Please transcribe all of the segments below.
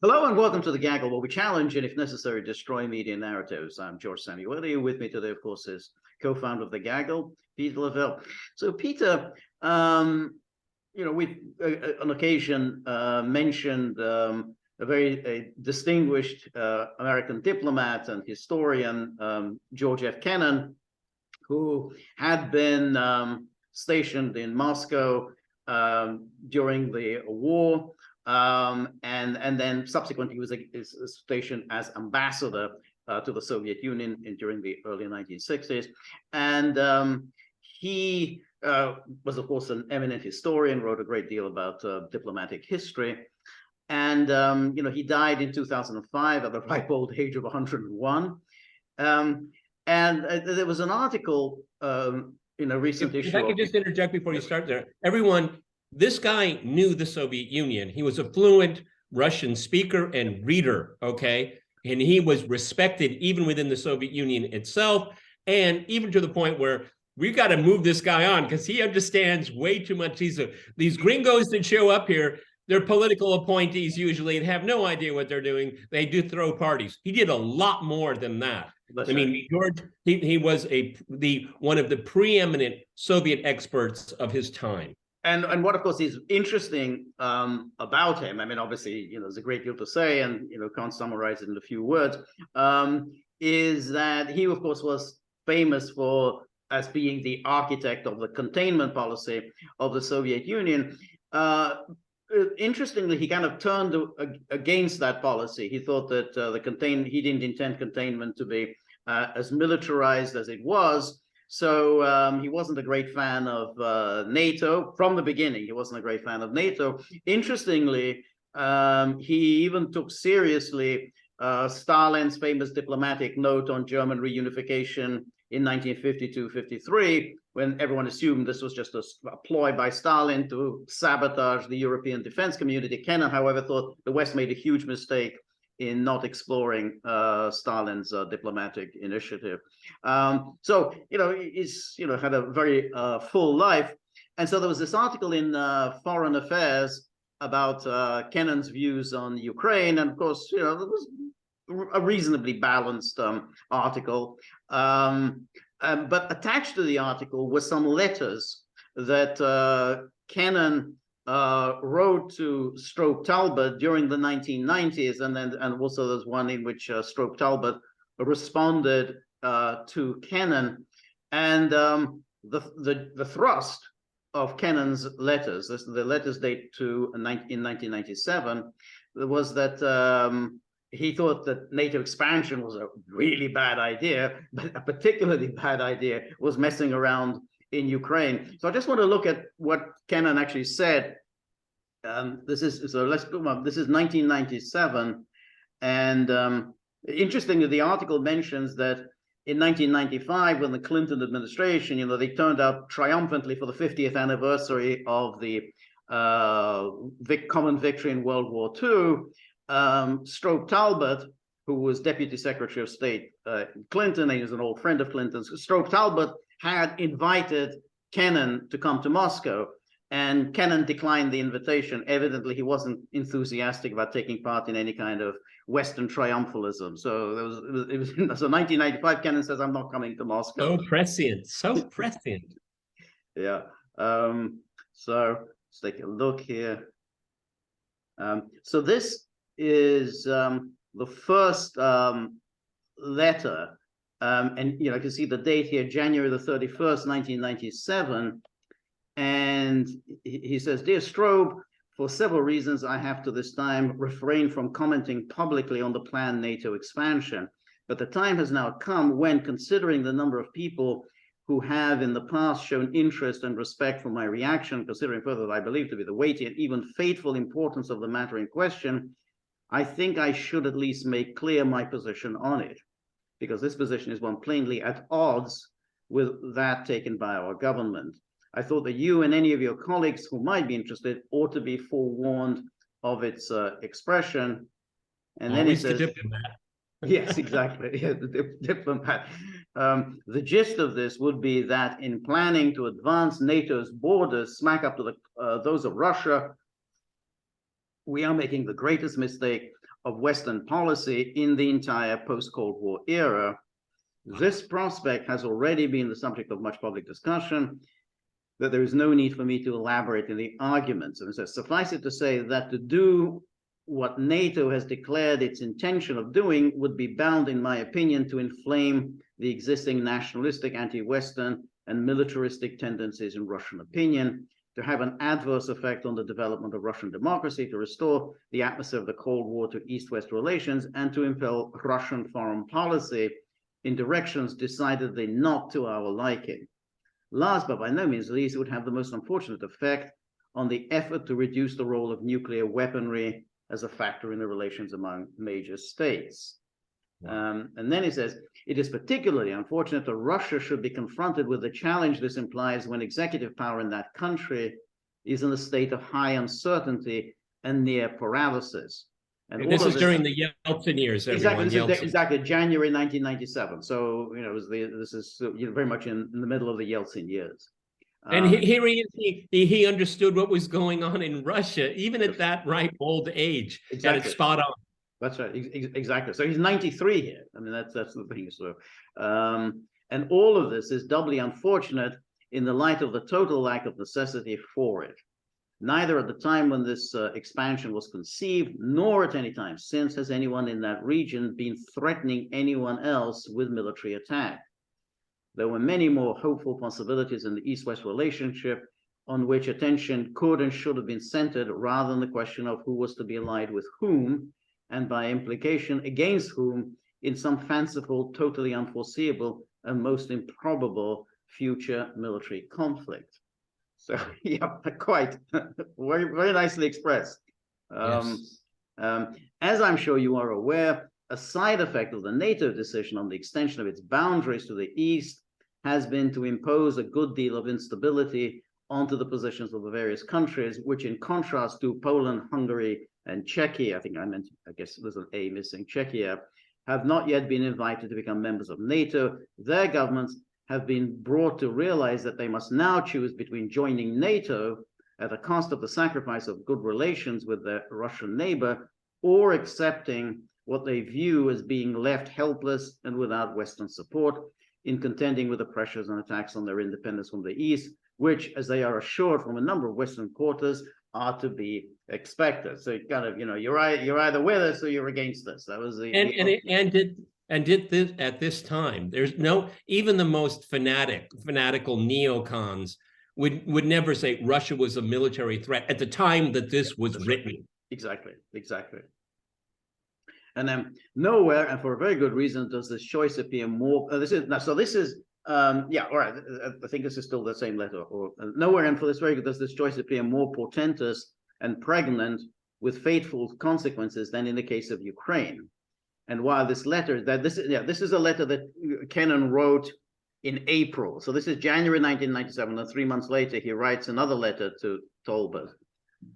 Hello and welcome to The Gaggle, where we challenge and, if necessary, destroy media narratives. I'm George Szamuely. With me today, of course, is co-founder of The Gaggle, Peter Lavelle. So, Peter, we've on occasion mentioned a very distinguished American diplomat and historian, George F. Kennan, who had been stationed in Moscow during the war. And then subsequently he was stationed as ambassador to the Soviet Union during the early 1960s. And he was, of course, an eminent historian, wrote a great deal about diplomatic history. And, he died in 2005 at the ripe old age of 101. And there was an article in a recent issue. If I could just interject before you start there. Everyone, this guy knew the Soviet Union. He was a fluent Russian speaker and reader, okay? And he was respected even within the Soviet Union itself, and even to the point where we've got to move this guy on because he understands way too much. These gringos that show up here, they're political appointees usually and have no idea what they're doing. They do throw parties. He did a lot more than that. That's mean, George, he was one of the preeminent Soviet experts of his time. And what, of course, is interesting about him, I mean, obviously, there's a great deal to say and, can't summarize it in a few words, is that he, of course, was famous as being the architect of the containment policy of the Soviet Union. Interestingly, he kind of turned against that policy. He thought that he didn't intend containment to be as militarized as it was. So he wasn't a great fan of NATO from the beginning. He wasn't a great fan of NATO. Interestingly, he even took seriously Stalin's famous diplomatic note on German reunification in 1952-53, when everyone assumed this was just a ploy by Stalin to sabotage the European defense community. Kennan, however, thought the West made a huge mistake in not exploring Stalin's diplomatic initiative. So, he's, had a very full life. And so there was this article in Foreign Affairs about Kennan's views on Ukraine. And of course, it was a reasonably balanced article. But attached to the article were some letters that Kennan wrote to Strobe Talbott during the 1990s, and also there's one in which Strobe Talbott responded to Kennan, and the thrust of Kennan's letters, the letters date in 1997, was that he thought that NATO expansion was a really bad idea, but a particularly bad idea was messing around in Ukraine. So I just want to look at what Kennan actually said. This is 1997, and interestingly, the article mentions that in 1995, when the Clinton administration, they turned out triumphantly for the 50th anniversary of the common victory in World War II, Strobe Talbott, who was Deputy Secretary of State Clinton, and he was an old friend of Clinton's, Strobe Talbott had invited Kennan to come to Moscow, and Kennan declined the invitation. Evidently, he wasn't enthusiastic about taking part in any kind of Western triumphalism. So it was so 1995, Kennan says, "I'm not coming to Moscow." So prescient, so prescient. Yeah. So let's take a look here. So this is the first letter, and you can see the date here, January the 31st, 1997. And he says, "Dear Strobe, for several reasons, I have to this time refrain from commenting publicly on the planned NATO expansion. But the time has now come when, considering the number of people who have in the past shown interest and respect for my reaction, considering further that I believe to be the weighty and even fateful importance of the matter in question, I think I should at least make clear my position on it, because this position is one plainly at odds with that taken by our government. I thought that you and any of your colleagues who might be interested ought to be forewarned of its expression." And then he says, the diplomat. Yes, exactly. Yeah, the diplomat. The gist of this would be that in planning to advance NATO's borders smack up to those of Russia, we are making the greatest mistake of Western policy in the entire post-Cold War era. This prospect has already been the subject of much public discussion, that there is no need for me to elaborate in the arguments. And so suffice it to say that to do what NATO has declared its intention of doing would be bound, in my opinion, to inflame the existing nationalistic, anti-Western, and militaristic tendencies in Russian opinion, to have an adverse effect on the development of Russian democracy, to restore the atmosphere of the Cold War to East-West relations, and to impel Russian foreign policy in directions decidedly not to our liking. Last, but by no means least, it would have the most unfortunate effect on the effort to reduce the role of nuclear weaponry as a factor in the relations among major states. Wow. And then he says, it is particularly unfortunate that Russia should be confronted with the challenge this implies when executive power in that country is in a state of high uncertainty and near paralysis. And this is during the Yeltsin years, everyone. Exactly, January 1997. So, you know, this is very much in the middle of the Yeltsin years. And here he is, he understood what was going on in Russia, even at that ripe old age. Exactly. And it's spot on. That's right, exactly. So he's 93 here. I mean, that's the thing. So, and all of this is doubly unfortunate in the light of the total lack of necessity for it. Neither at the time when this expansion was conceived, nor at any time since has anyone in that region been threatening anyone else with military attack. There were many more hopeful possibilities in the East-West relationship on which attention could and should have been centered, rather than the question of who was to be allied with whom, and by implication against whom, in some fanciful, totally unforeseeable, and most improbable future military conflict. So, yeah, quite very, very nicely expressed. Yes. As I'm sure you are aware, a side effect of the NATO decision on the extension of its boundaries to the east has been to impose a good deal of instability onto the positions of the various countries, which in contrast to Poland, Hungary, and Czechia, I guess there's an A missing, Czechia, have not yet been invited to become members of NATO. Their governments have been brought to realize that they must now choose between joining NATO at the cost of the sacrifice of good relations with their Russian neighbor, or accepting what they view as being left helpless and without Western support in contending with the pressures and attacks on their independence from the East, which, as they are assured from a number of Western quarters, are to be expected. So you kind of, you know, you're either with us or you're against us. That was the did this at this time. There's no, even the most fanatical neocons would never say Russia was a military threat at the time that this was written. Exactly. And then nowhere, and for a very good reason, does this choice appear more. Yeah, all right. I think this is still the same letter. Or nowhere, and for this very good, does this choice appear more portentous and pregnant with fateful consequences than in the case of Ukraine. And while this letter, this is a letter that Kennan wrote in April. So this is January 1997, and 3 months later, he writes another letter to Talbott.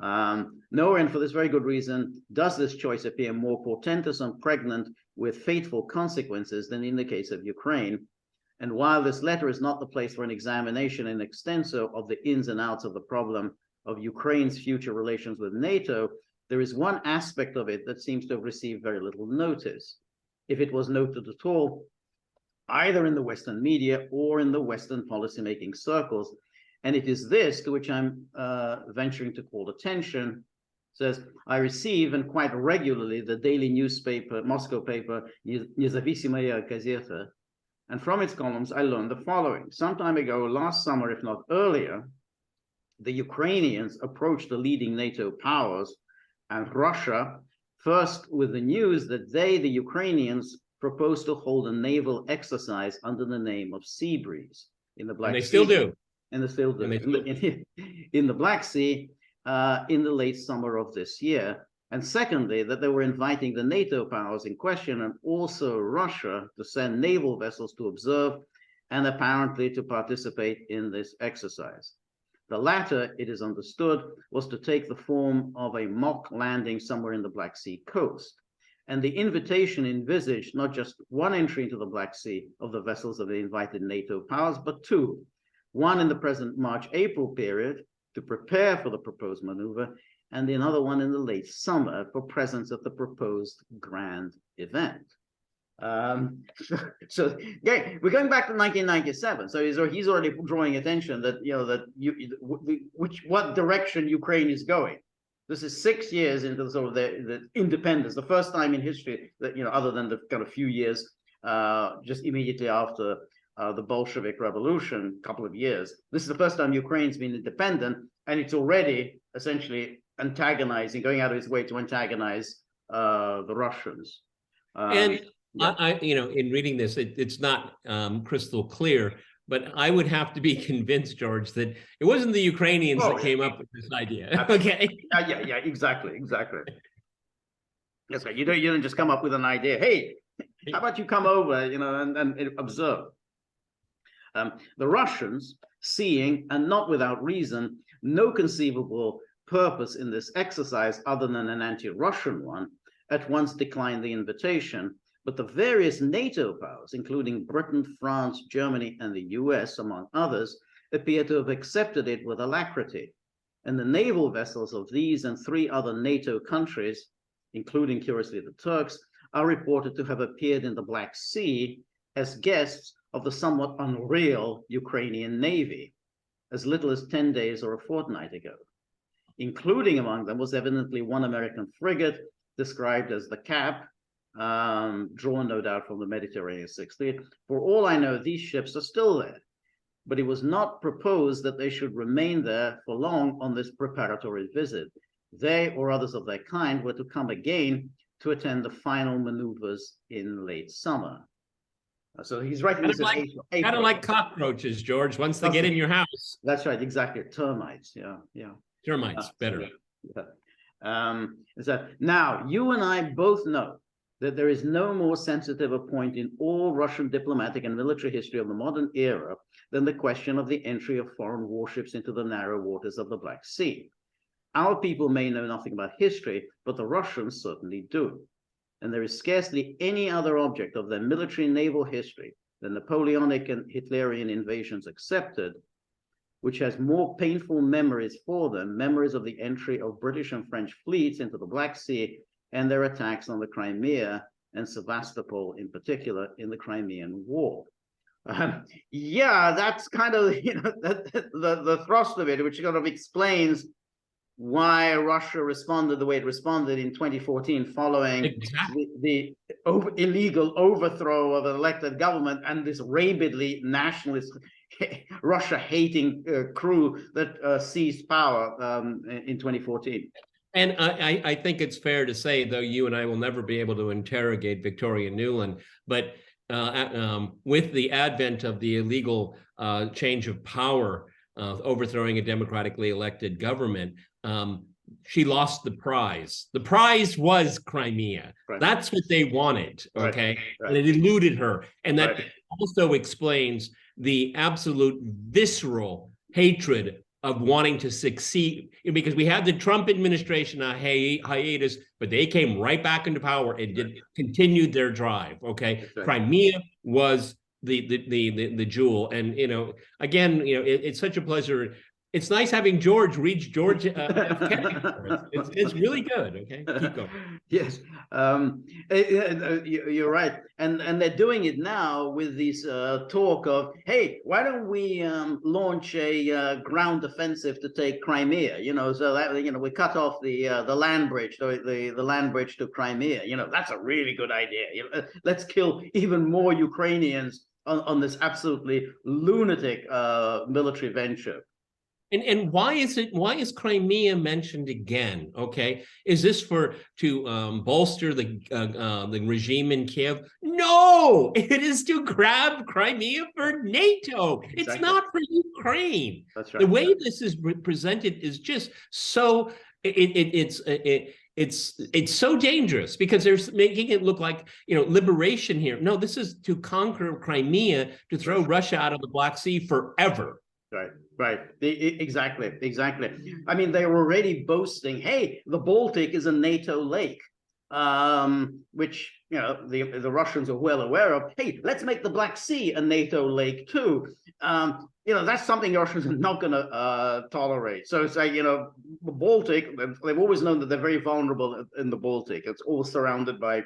Nowhere, and for this very good reason, does this choice appear more portentous and pregnant with fateful consequences than in the case of Ukraine. And while this letter is not the place for an examination in extenso of the ins and outs of the problem of Ukraine's future relations with NATO, there is one aspect of it that seems to have received very little notice, if it was noted at all, either in the Western media or in the Western policymaking circles. And it is this to which I'm venturing to call attention. It says, I receive, and quite regularly, the daily newspaper, Moscow paper, Nezavisimaya Gazeta, and from its columns, I learned the following. Some time ago, last summer, if not earlier, the Ukrainians approached the leading NATO powers and Russia, first with the news that they, the Ukrainians, proposed to hold a naval exercise under the name of Sea Breeze in the Black Sea. And they still do. And they still do. In the Black Sea in the late summer of this year. And secondly, that they were inviting the NATO powers in question and also Russia to send naval vessels to observe and apparently to participate in this exercise. The latter, it is understood, was to take the form of a mock landing somewhere in the Black Sea coast. And the invitation envisaged not just one entry into the Black Sea of the vessels of the invited NATO powers, but two. One in the present March-April period to prepare for the proposed maneuver, and another one in the late summer for presence at the proposed grand event. So yeah, we're going back to 1997. So he's already drawing attention that what direction Ukraine is going. This is 6 years into sort of the independence, the first time in history that other than the kind of few years just immediately after the Bolshevik Revolution, a couple of years. This is the first time Ukraine's been independent, and it's already essentially antagonizing, going out of its way to antagonize the Russians. And in reading this, it's not crystal clear, but I would have to be convinced, George, that it wasn't the Ukrainians that came up with this idea. Okay. Yeah, exactly. That's right. You don't just come up with an idea. Hey, how about you come over, and observe. The Russians, seeing, and not without reason, no conceivable purpose in this exercise other than an anti-Russian one, at once declined the invitation. But the various NATO powers, including Britain, France, Germany, and the US, among others, appear to have accepted it with alacrity. And the naval vessels of these and 3 other NATO countries, including, curiously, the Turks, are reported to have appeared in the Black Sea as guests of the somewhat unreal Ukrainian Navy, as little as 10 days or a fortnight ago. Including among them was evidently one American frigate described as the Cap, drawn no doubt from the Mediterranean Sixth Fleet. For all I know, these ships are still there, but it was not proposed that they should remain there for long on this preparatory visit. They or others of their kind were to come again to attend the final maneuvers in late summer. So he's writing this in April. Kind of like cockroaches, George, once they get in your house. That's right, exactly. Termites, yeah. Termites, better. So now, you and I both know that there is no more sensitive a point in all Russian diplomatic and military history of the modern era than the question of the entry of foreign warships into the narrow waters of the Black Sea. Our people may know nothing about history, but the Russians certainly do. And there is scarcely any other object of their military and naval history, the Napoleonic and Hitlerian invasions accepted, which has more painful memories for them, memories of the entry of British and French fleets into the Black Sea and their attacks on the Crimea and Sevastopol in particular in the Crimean War. Yeah, that's kind of the thrust of it, which kind of explains why Russia responded the way it responded in 2014 following the illegal overthrow of an elected government and this rabidly nationalist, Russia-hating crew that seized power in 2014. And I think it's fair to say, though you and I will never be able to interrogate Victoria Nuland, but with the advent of the illegal change of power, overthrowing a democratically elected government, she lost the prize. The prize was Crimea. Right. That's what they wanted, okay? Right. And it eluded her. And that also explains the absolute visceral hatred of wanting to succeed, because we had the Trump administration hiatus, but they came right back into power and continued their drive, okay? Right. Crimea was the jewel. And, again, it's such a pleasure. It's nice having George read George F. Kennan for us. It's really good. Okay, keep going. Yes, you're right, and they're doing it now with this talk of, hey, why don't we launch a ground offensive to take Crimea? So that we cut off the land bridge, the land bridge to Crimea. That's a really good idea. Let's kill even more Ukrainians on this absolutely lunatic military venture. And why is Crimea mentioned again? Okay, is this to bolster the regime in Kiev? No, it is to grab Crimea for NATO. Exactly. It's not for Ukraine. That's right. The way this is presented is just so it's so dangerous, because they're making it look like liberation here. No, this is to conquer Crimea, to throw Russia out of the Black Sea forever. Right. Exactly. I mean, they're already boasting, hey, the Baltic is a NATO lake. which the Russians are well aware of. Hey, let's make the Black Sea a NATO lake too. That's something the Russians are not going to tolerate. So it's like, the Baltic, they've always known that they're very vulnerable in the Baltic. It's all surrounded by.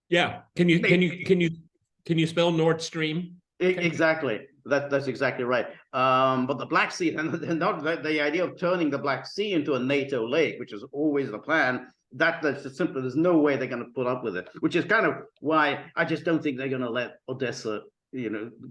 Yeah. Can you spell Nord Stream? Exactly. That's exactly right. But the Black Sea, and not the idea of turning the Black Sea into a NATO lake, which is always the plan. That's just simply, there's no way they're going to put up with it, which is kind of why I just don't think they're going to let Odessa,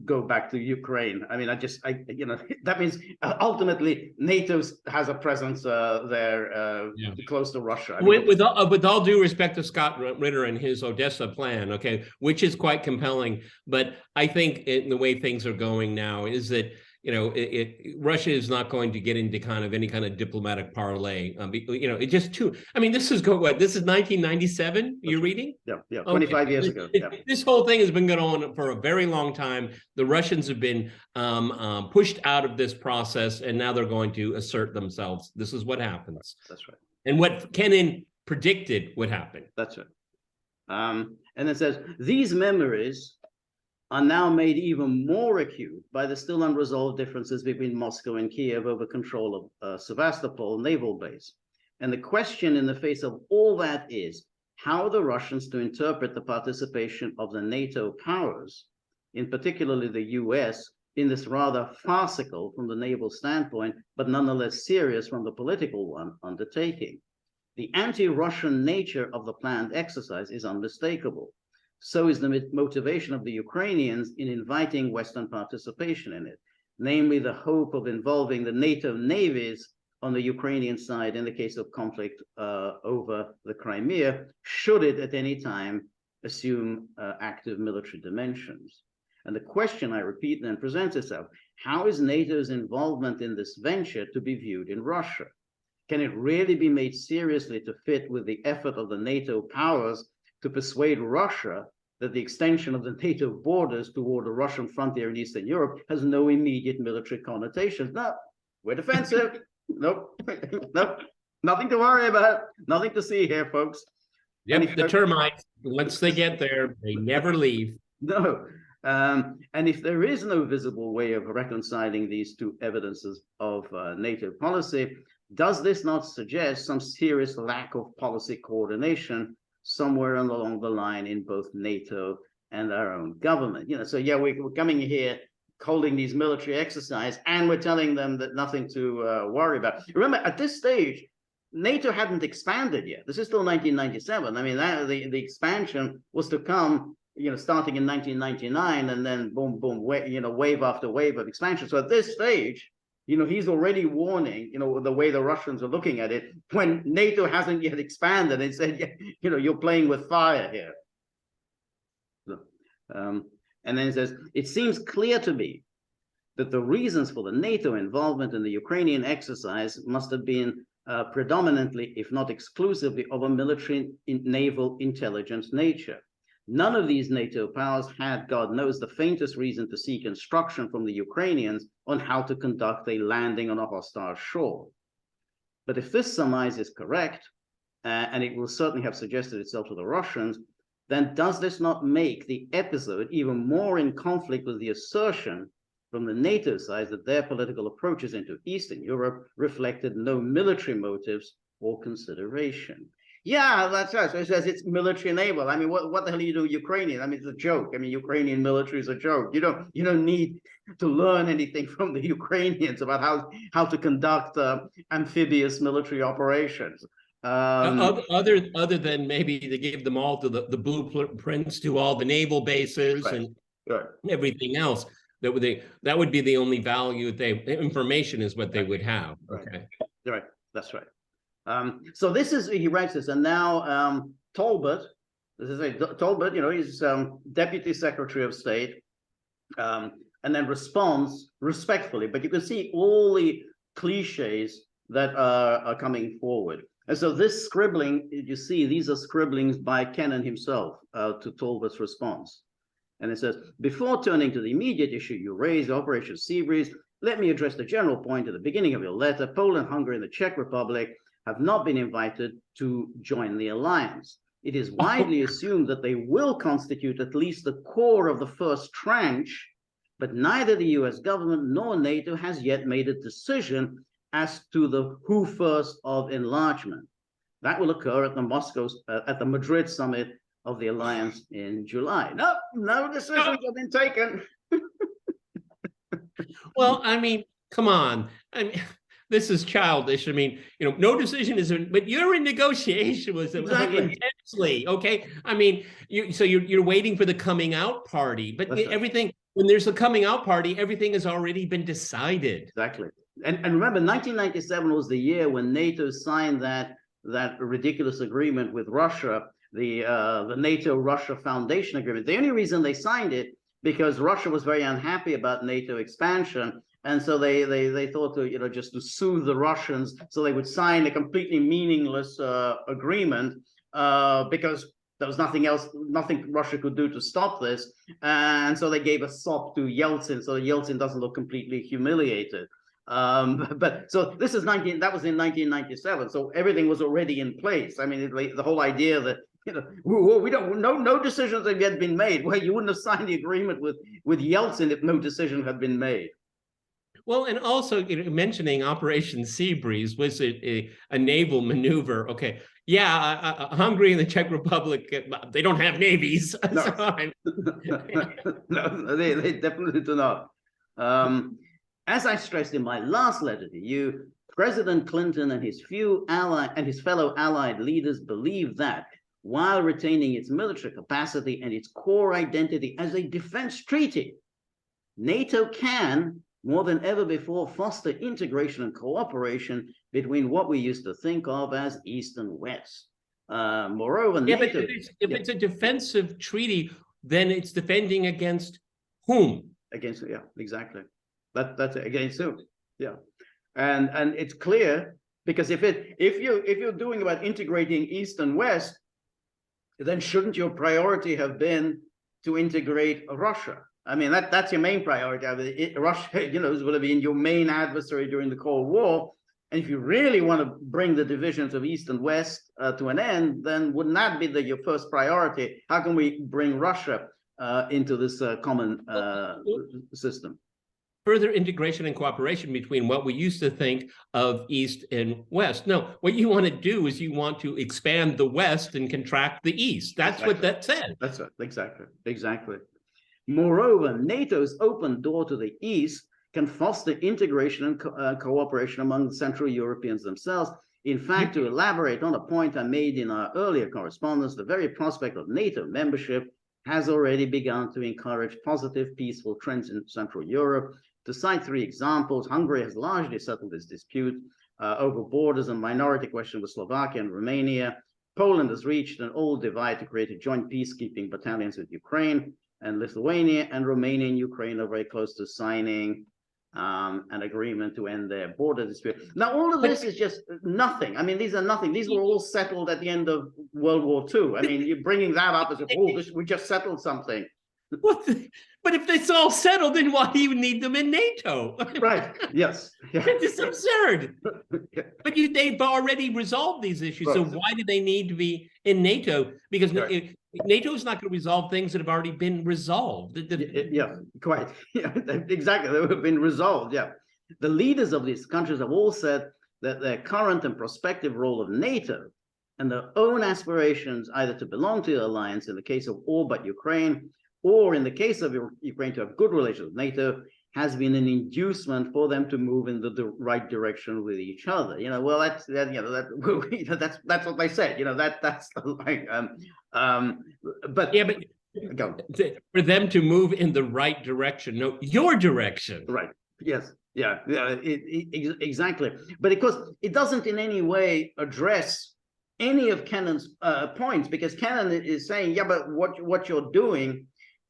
go back to Ukraine. I mean, that means ultimately NATO has a presence there close to Russia. With all due respect to Scott Ritter and his Odessa plan, okay, which is quite compelling, but I think in the way things are going now is that Russia is not going to get into any kind of diplomatic parlay. It just too. I mean, this is 1997. You're reading? Yeah, 25 years ago. Yeah. This whole thing has been going on for a very long time. The Russians have been pushed out of this process, and now they're going to assert themselves. This is what happens. That's right. And what Kennan predicted would happen. That's right. And it says these memories are now made even more acute by the still unresolved differences between Moscow and Kiev over control of Sevastopol naval base. And the question in the face of all that is how the Russians to interpret the participation of the NATO powers, in particularly the US, in this rather farcical from the naval standpoint, but nonetheless serious from the political one, undertaking. The anti-Russian nature of the planned exercise is unmistakable. So is the motivation of the Ukrainians in inviting Western participation in it, namely the hope of involving the NATO navies on the Ukrainian side in the case of conflict over the Crimea, should it at any time assume active military dimensions. And the question, I repeat, then presents itself: how is NATO's involvement in this venture to be viewed in Russia? Can it really be made seriously to fit with the effort of the NATO powers to persuade Russia that the extension of the NATO borders toward the Russian frontier in Eastern Europe has no immediate military connotations? No, we're defensive. Nope, nope, nothing to worry about, nothing to see here, folks. Yep, the termites, once they get there, they never leave. No, and if there is no visible way of reconciling these two evidences of NATO policy, does this not suggest some serious lack of policy coordination somewhere along the line in both NATO and our own government? So yeah, we're coming here holding these military exercises, and we're telling them that nothing to worry about. Remember, at this stage, NATO hadn't expanded yet. This is still 1997. I mean, the expansion was to come, starting in 1999, and then boom, boom, wave after wave of expansion. So at this stage, he's already warning, the way the Russians are looking at it, when NATO hasn't yet expanded and said, you're playing with fire here. And then it says, it seems clear to me that the reasons for the NATO involvement in the Ukrainian exercise must have been predominantly, if not exclusively, of a military naval intelligence nature. None of these NATO powers had, God knows, the faintest reason to seek instruction from the Ukrainians on how to conduct a landing on a hostile shore. But if this surmise is correct, and it will certainly have suggested itself to the Russians, then does this not make the episode even more in conflict with the assertion from the NATO side that their political approaches into Eastern Europe reflected no military motives or consideration? Yeah, that's right. So it says it's military enabled. I mean, what the hell are you doing, Ukrainian? I mean, it's a joke. I mean, Ukrainian military is a joke. You don't need to learn anything from the Ukrainians about how to conduct amphibious military operations. Other than maybe they gave them all to the blueprints to all the naval bases, right, and right, everything else. That would be the only value information is what they would have. Okay, right. That's right. So this is, he writes this, and now Talbott, Talbott, he's Deputy Secretary of State, and then responds respectfully, but you can see all the cliches that are coming forward. And so this scribbling, you see, these are scribblings by Kennan himself to Talbott's response. And it says, before turning to the immediate issue you raised, Operation Seabreeze, let me address the general point at the beginning of your letter. Poland, Hungary, and the Czech Republic have not been invited to join the alliance. it is widely assumed that they will constitute at least the core of the first tranche, but neither the US government nor NATO has yet made a decision as to the who first of enlargement. That will occur at the Madrid summit of the alliance in July. No decisions have been taken. Well, I mean, come on. I mean, this is childish. I mean, no decision is, but you're in negotiation with them intensely. Okay. I mean, you're waiting for the coming out party, but everything, when there's a coming out party, everything has already been decided. Exactly. And remember, 1997 was the year when NATO signed that ridiculous agreement with Russia, the NATO-Russia Foundation Agreement. The only reason they signed it because Russia was very unhappy about NATO expansion, and so they thought to just to soothe the Russians, so they would sign a completely meaningless agreement because there was nothing Russia could do to stop this, and so they gave a sop to Yeltsin, so Yeltsin doesn't look completely humiliated. But so this is that was in 1997, so everything was already in place. I mean, the whole idea that we don't, no decisions have yet been made. Well, you wouldn't have signed the agreement with Yeltsin if no decision had been made. Well, and also mentioning Operation Sea Breeze was a naval maneuver. Okay, yeah, Hungary and the Czech Republic, they don't have navies. No, no, they definitely do not. As I stressed in my last letter to you, President Clinton and his fellow allied leaders believe that while retaining its military capacity and its core identity as a defense treaty, NATO can, more than ever before, foster integration and cooperation between what we used to think of as East and West. Moreover, NATO... But if it's a defensive treaty, then it's defending against whom? Against, yeah, exactly. That's against whom? Yeah, and it's clear because if you're doing about integrating East and West, then shouldn't your priority have been to integrate Russia? I mean, that's your main priority. Russia, is going to be your main adversary during the Cold War. And if you really want to bring the divisions of East and West to an end, then wouldn't that be your first priority? How can we bring Russia into this common system? Further integration and cooperation between what we used to think of East and West. No, what you want to do is you want to expand the West and contract the East. That's exactly what that said. That's right. Exactly. Moreover, NATO's open door to the East can foster integration and cooperation among the Central Europeans themselves. In fact, to elaborate on a point I made in our earlier correspondence, the very prospect of NATO membership has already begun to encourage positive, peaceful trends in Central Europe. To cite 3 examples, Hungary has largely settled its dispute over borders and minority question with Slovakia and Romania. Poland has reached an old divide to create a joint peacekeeping battalions with Ukraine, and Lithuania and Romania and Ukraine are very close to signing an agreement to end their border dispute. Now, all of this is just nothing. I mean, these are nothing. These were all settled at the end of World War II. I mean, you're bringing that up as if, we just settled something. But if it's all settled, then why do you need them in NATO? Right. Yes. Yeah. It's absurd. Yeah. But they've already resolved these issues. Right. So why do they need to be in NATO? Because NATO is not going to resolve things that have already been resolved. Yeah, quite. Yeah, exactly. They have been resolved. Yeah. The leaders of these countries have all said that their current and prospective role of NATO and their own aspirations either to belong to the alliance in the case of all but Ukraine, or in the case of Ukraine to have good relations with NATO, has been an inducement for them to move in the right direction with each other. Well, that's what they said. That's like, but yeah, but for them to move in the right direction, no, your direction. Right. Yes. Yeah. Exactly. But of course, it doesn't in any way address any of Kennan's points, because Kennan is saying, yeah, but what you're doing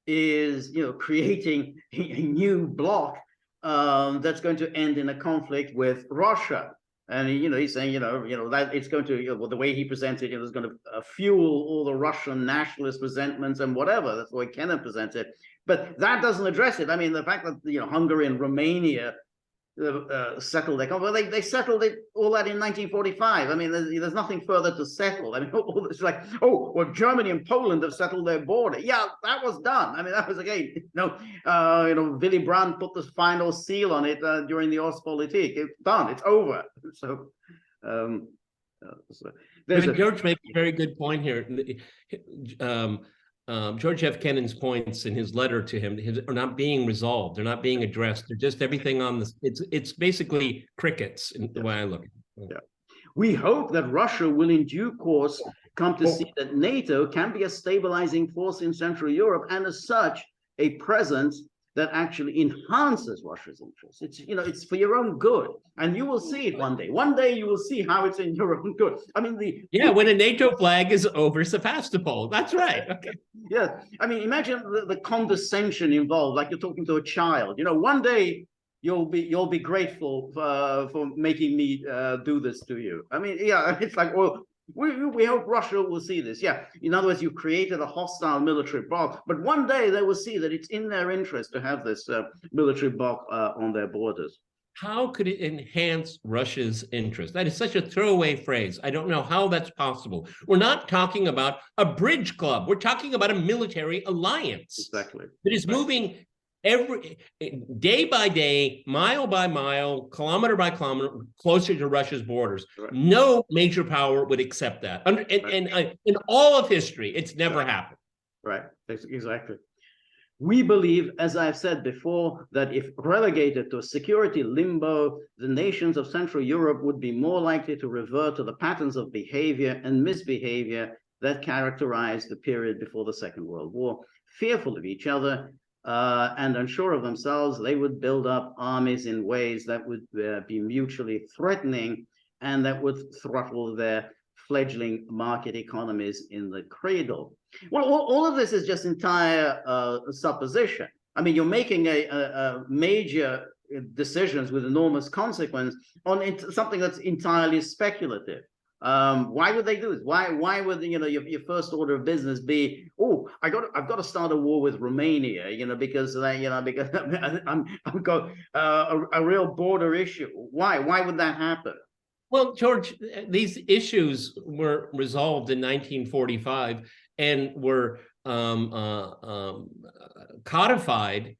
is creating a new bloc that's going to end in a conflict with Russia, and he's saying that it's going to the way he presents it, it's going to fuel all the Russian nationalist resentments and whatever. That's the way Kennan presents it, but that doesn't address it. I mean, the fact that Hungary and Romania settle their conflict. Well, they settled it all that in 1945. I mean, there's nothing further to settle. I mean, it's like, oh, well, Germany and Poland have settled their border. Yeah, that was done. I mean, that was again, Willy Brandt put the final seal on it during the Ostpolitik. It's done. It's over. So, George makes a very good point here. George F. Kennan's points in his letter to him are not being resolved. They're not being addressed. They're just everything on this. It's basically crickets in the way I look at it. Yeah. We hope that Russia will in due course come to see that NATO can be a stabilizing force in Central Europe, and as such, a presence that actually enhances Russia's interests. It's for your own good, and you will see it one day. One day you will see how it's in your own good. I mean, when a NATO flag is over Sevastopol. That's right. Okay. Yeah, I mean, imagine the condescension involved, like you're talking to a child. One day you'll be grateful for making me do this to you. I mean, yeah, it's like, well, we hope Russia will see this. Yeah, in other words, you created a hostile military bloc, but one day they will see that it's in their interest to have this military bloc on their borders. How could it enhance Russia's interest? That is such a throwaway phrase. I don't know how that's possible. We're not talking about a bridge club. We're talking about a military alliance. Exactly. That is moving every day by day, mile by mile, kilometer by kilometer, closer to Russia's borders. Right. No major power would accept that. And in all of history, it's never happened. Right, exactly. We believe, as I've said before, that if relegated to a security limbo, the nations of Central Europe would be more likely to revert to the patterns of behavior and misbehavior that characterized the period before the Second World War. Fearful of each other, and unsure of themselves, they would build up armies in ways that would be mutually threatening and that would throttle their fledgling market economies in the cradle. Well, all of this is just entire supposition. I mean, you're making a major decisions with enormous consequence on something that's entirely speculative. Why would they do this? Why would your first order of business be, oh, I've got to start a war with Romania, because because I've got a real border issue. Why would that happen? Well, George, these issues were resolved in 1945 and were codified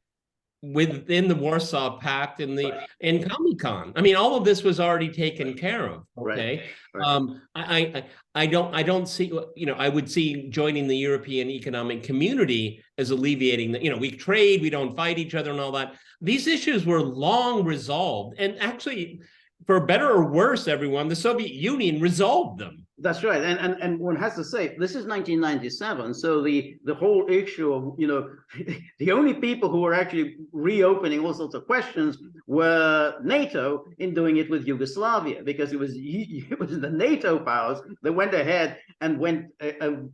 within the Warsaw Pact and Comecon. I mean, all of this was already taken care of. Okay, right. I don't see. I would see joining the European Economic Community as alleviating that. We trade, we don't fight each other, and all that. These issues were long resolved, and actually, for better or worse, everyone, the Soviet Union resolved them. That's right, and one has to say this is 1997. So the whole issue of the only people who were actually reopening all sorts of questions were NATO in doing it with Yugoslavia, because it was the NATO powers that went ahead and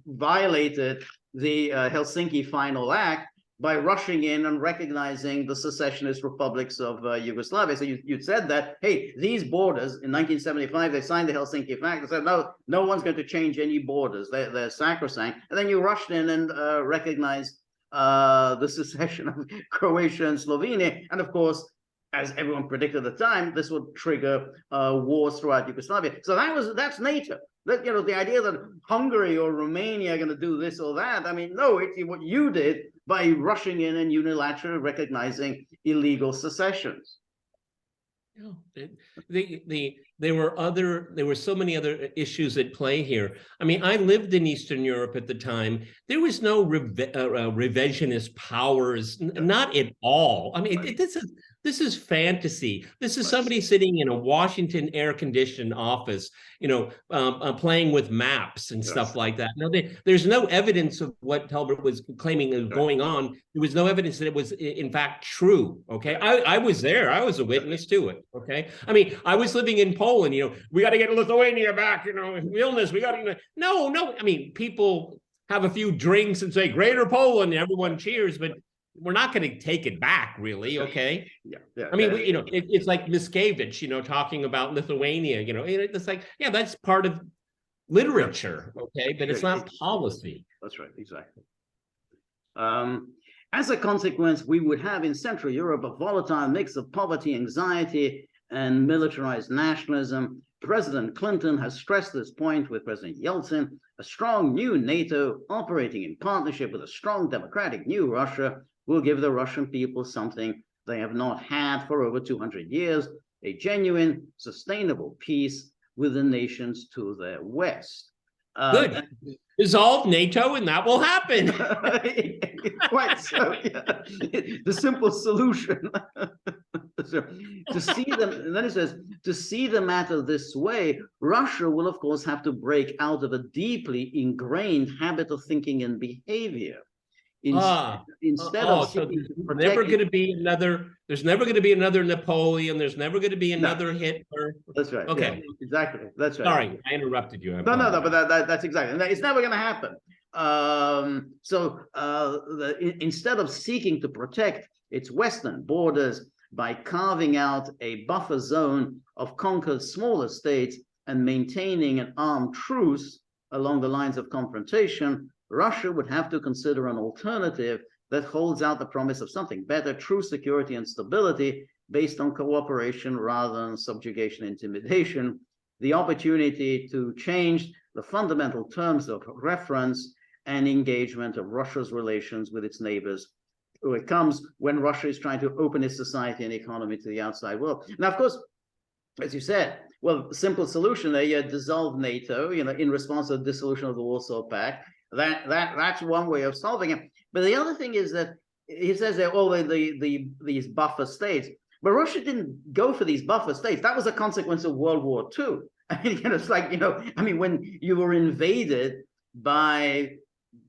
violated the Helsinki Final Act by rushing in and recognizing the secessionist republics of Yugoslavia. So you said that, hey, these borders in 1975, they signed the Helsinki Pact. They said, no one's going to change any borders. They're sacrosanct. And then you rushed in and recognized the secession of Croatia and Slovenia. And of course, as everyone predicted at the time, this would trigger wars throughout Yugoslavia. So that's NATO. That, the idea that Hungary or Romania are going to do this or that. I mean, no, it's what you did by rushing in and unilaterally recognizing illegal secessions. No, there were so many other issues at play here. I mean, I lived in Eastern Europe at the time. There was no revisionist powers, not at all. I mean, this is fantasy. This is somebody sitting in a Washington air-conditioned office, playing with maps and stuff like that. No, there's no evidence of what Talbott was claiming is going on. There was no evidence that it was, in fact, true. Okay, I was there. I was a witness to it. Okay, I mean, I was living in Poland. We got to get Lithuania back. Vilnius. We got to. No. I mean, people have a few drinks and say "Greater Poland," and everyone cheers, but we're not going to take it back, really. Okay. Yeah. I mean, it's like Miscavige, talking about Lithuania. It's like, yeah, that's part of literature. Okay, but it's not policy. That's right. Exactly. As a consequence, we would have in Central Europe a volatile mix of poverty, anxiety, and militarized nationalism. President Clinton has stressed this point with President Yeltsin. A strong new NATO operating in partnership with a strong democratic new Russia will give the Russian people something they have not had for over 200 years, a genuine, sustainable peace with the nations to their west. Good. Dissolve NATO and that will happen. Quite so, yeah. The simple solution. So, to see them, and then it says, to see the matter this way, Russia will, of course, have to break out of a deeply ingrained habit of thinking and behavior. Instead of so there's never going to be another Napoleon. There's never going to be another Hitler. That's right. Okay. Yeah, exactly. That's right. Sorry, I interrupted you. No, but that's exactly. It's never going to happen. Instead of seeking to protect its western borders by carving out a buffer zone of conquered smaller states and maintaining an armed truce along the lines of confrontation, Russia would have to consider an alternative that holds out the promise of something better, true security and stability based on cooperation rather than subjugation and intimidation, the opportunity to change the fundamental terms of reference and engagement of Russia's relations with its neighbors. It comes when Russia is trying to open its society and economy to the outside world. Now, of course, as you said, well, the simple solution there, you dissolve NATO, in response to the dissolution of the Warsaw Pact. That's one way of solving it. But the other thing is that he says that these buffer states, but Russia didn't go for these buffer states. That was a consequence of World War II. I mean, it's like, when you were invaded by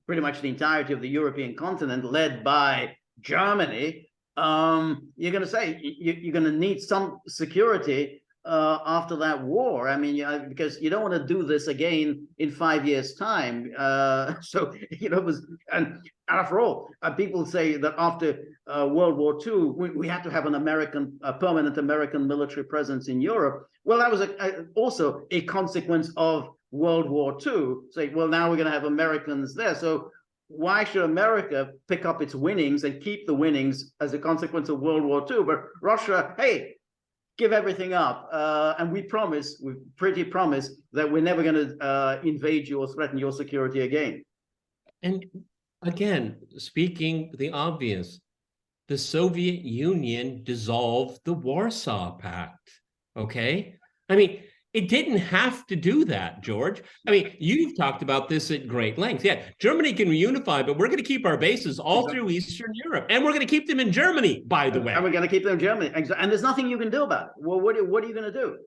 pretty much the entirety of the European continent, led by Germany, you're going to say you're going to need some security after that war. I mean, because you don't want to do this again in 5 years' time. It was, and after all, people say that after World War II, we had to have a permanent American military presence in Europe. Well, that was also a consequence of World War II. Say, well, now we're going to have Americans there. So why should America pick up its winnings and keep the winnings as a consequence of World War II? But Russia, hey, give everything up, and we promise that we're never going to invade you or threaten your security again. And again, speaking the obvious, the Soviet Union dissolved the Warsaw Pact, okay? I mean, it didn't have to do that, George. I mean, you've talked about this at great length. Yeah, Germany can reunify, but we're going to keep our bases all through Eastern Europe. And we're going to keep them in Germany, by the way. And we're going to keep them in Germany. And there's nothing you can do about it. Well, what are you going to do?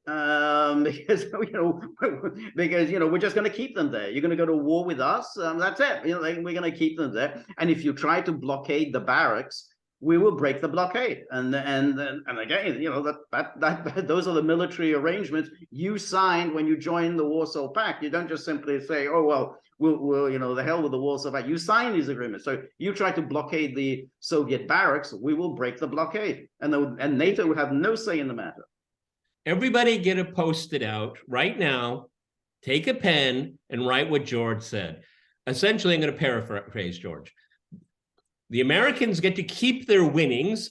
Because we're just going to keep them there. You're going to go to war with us. That's it. We're going to keep them there. And if you try to blockade the barracks, we will break the blockade, and again, those are the military arrangements you signed when you joined the Warsaw Pact. You don't just simply say, "Oh well, we'll the hell with the Warsaw Pact." You sign these agreements. So you try to blockade the Soviet barracks, we will break the blockade, and NATO would have no say in the matter. Everybody get it posted out right now. Take a pen and write what George said. Essentially, I'm going to paraphrase George. The Americans get to keep their winnings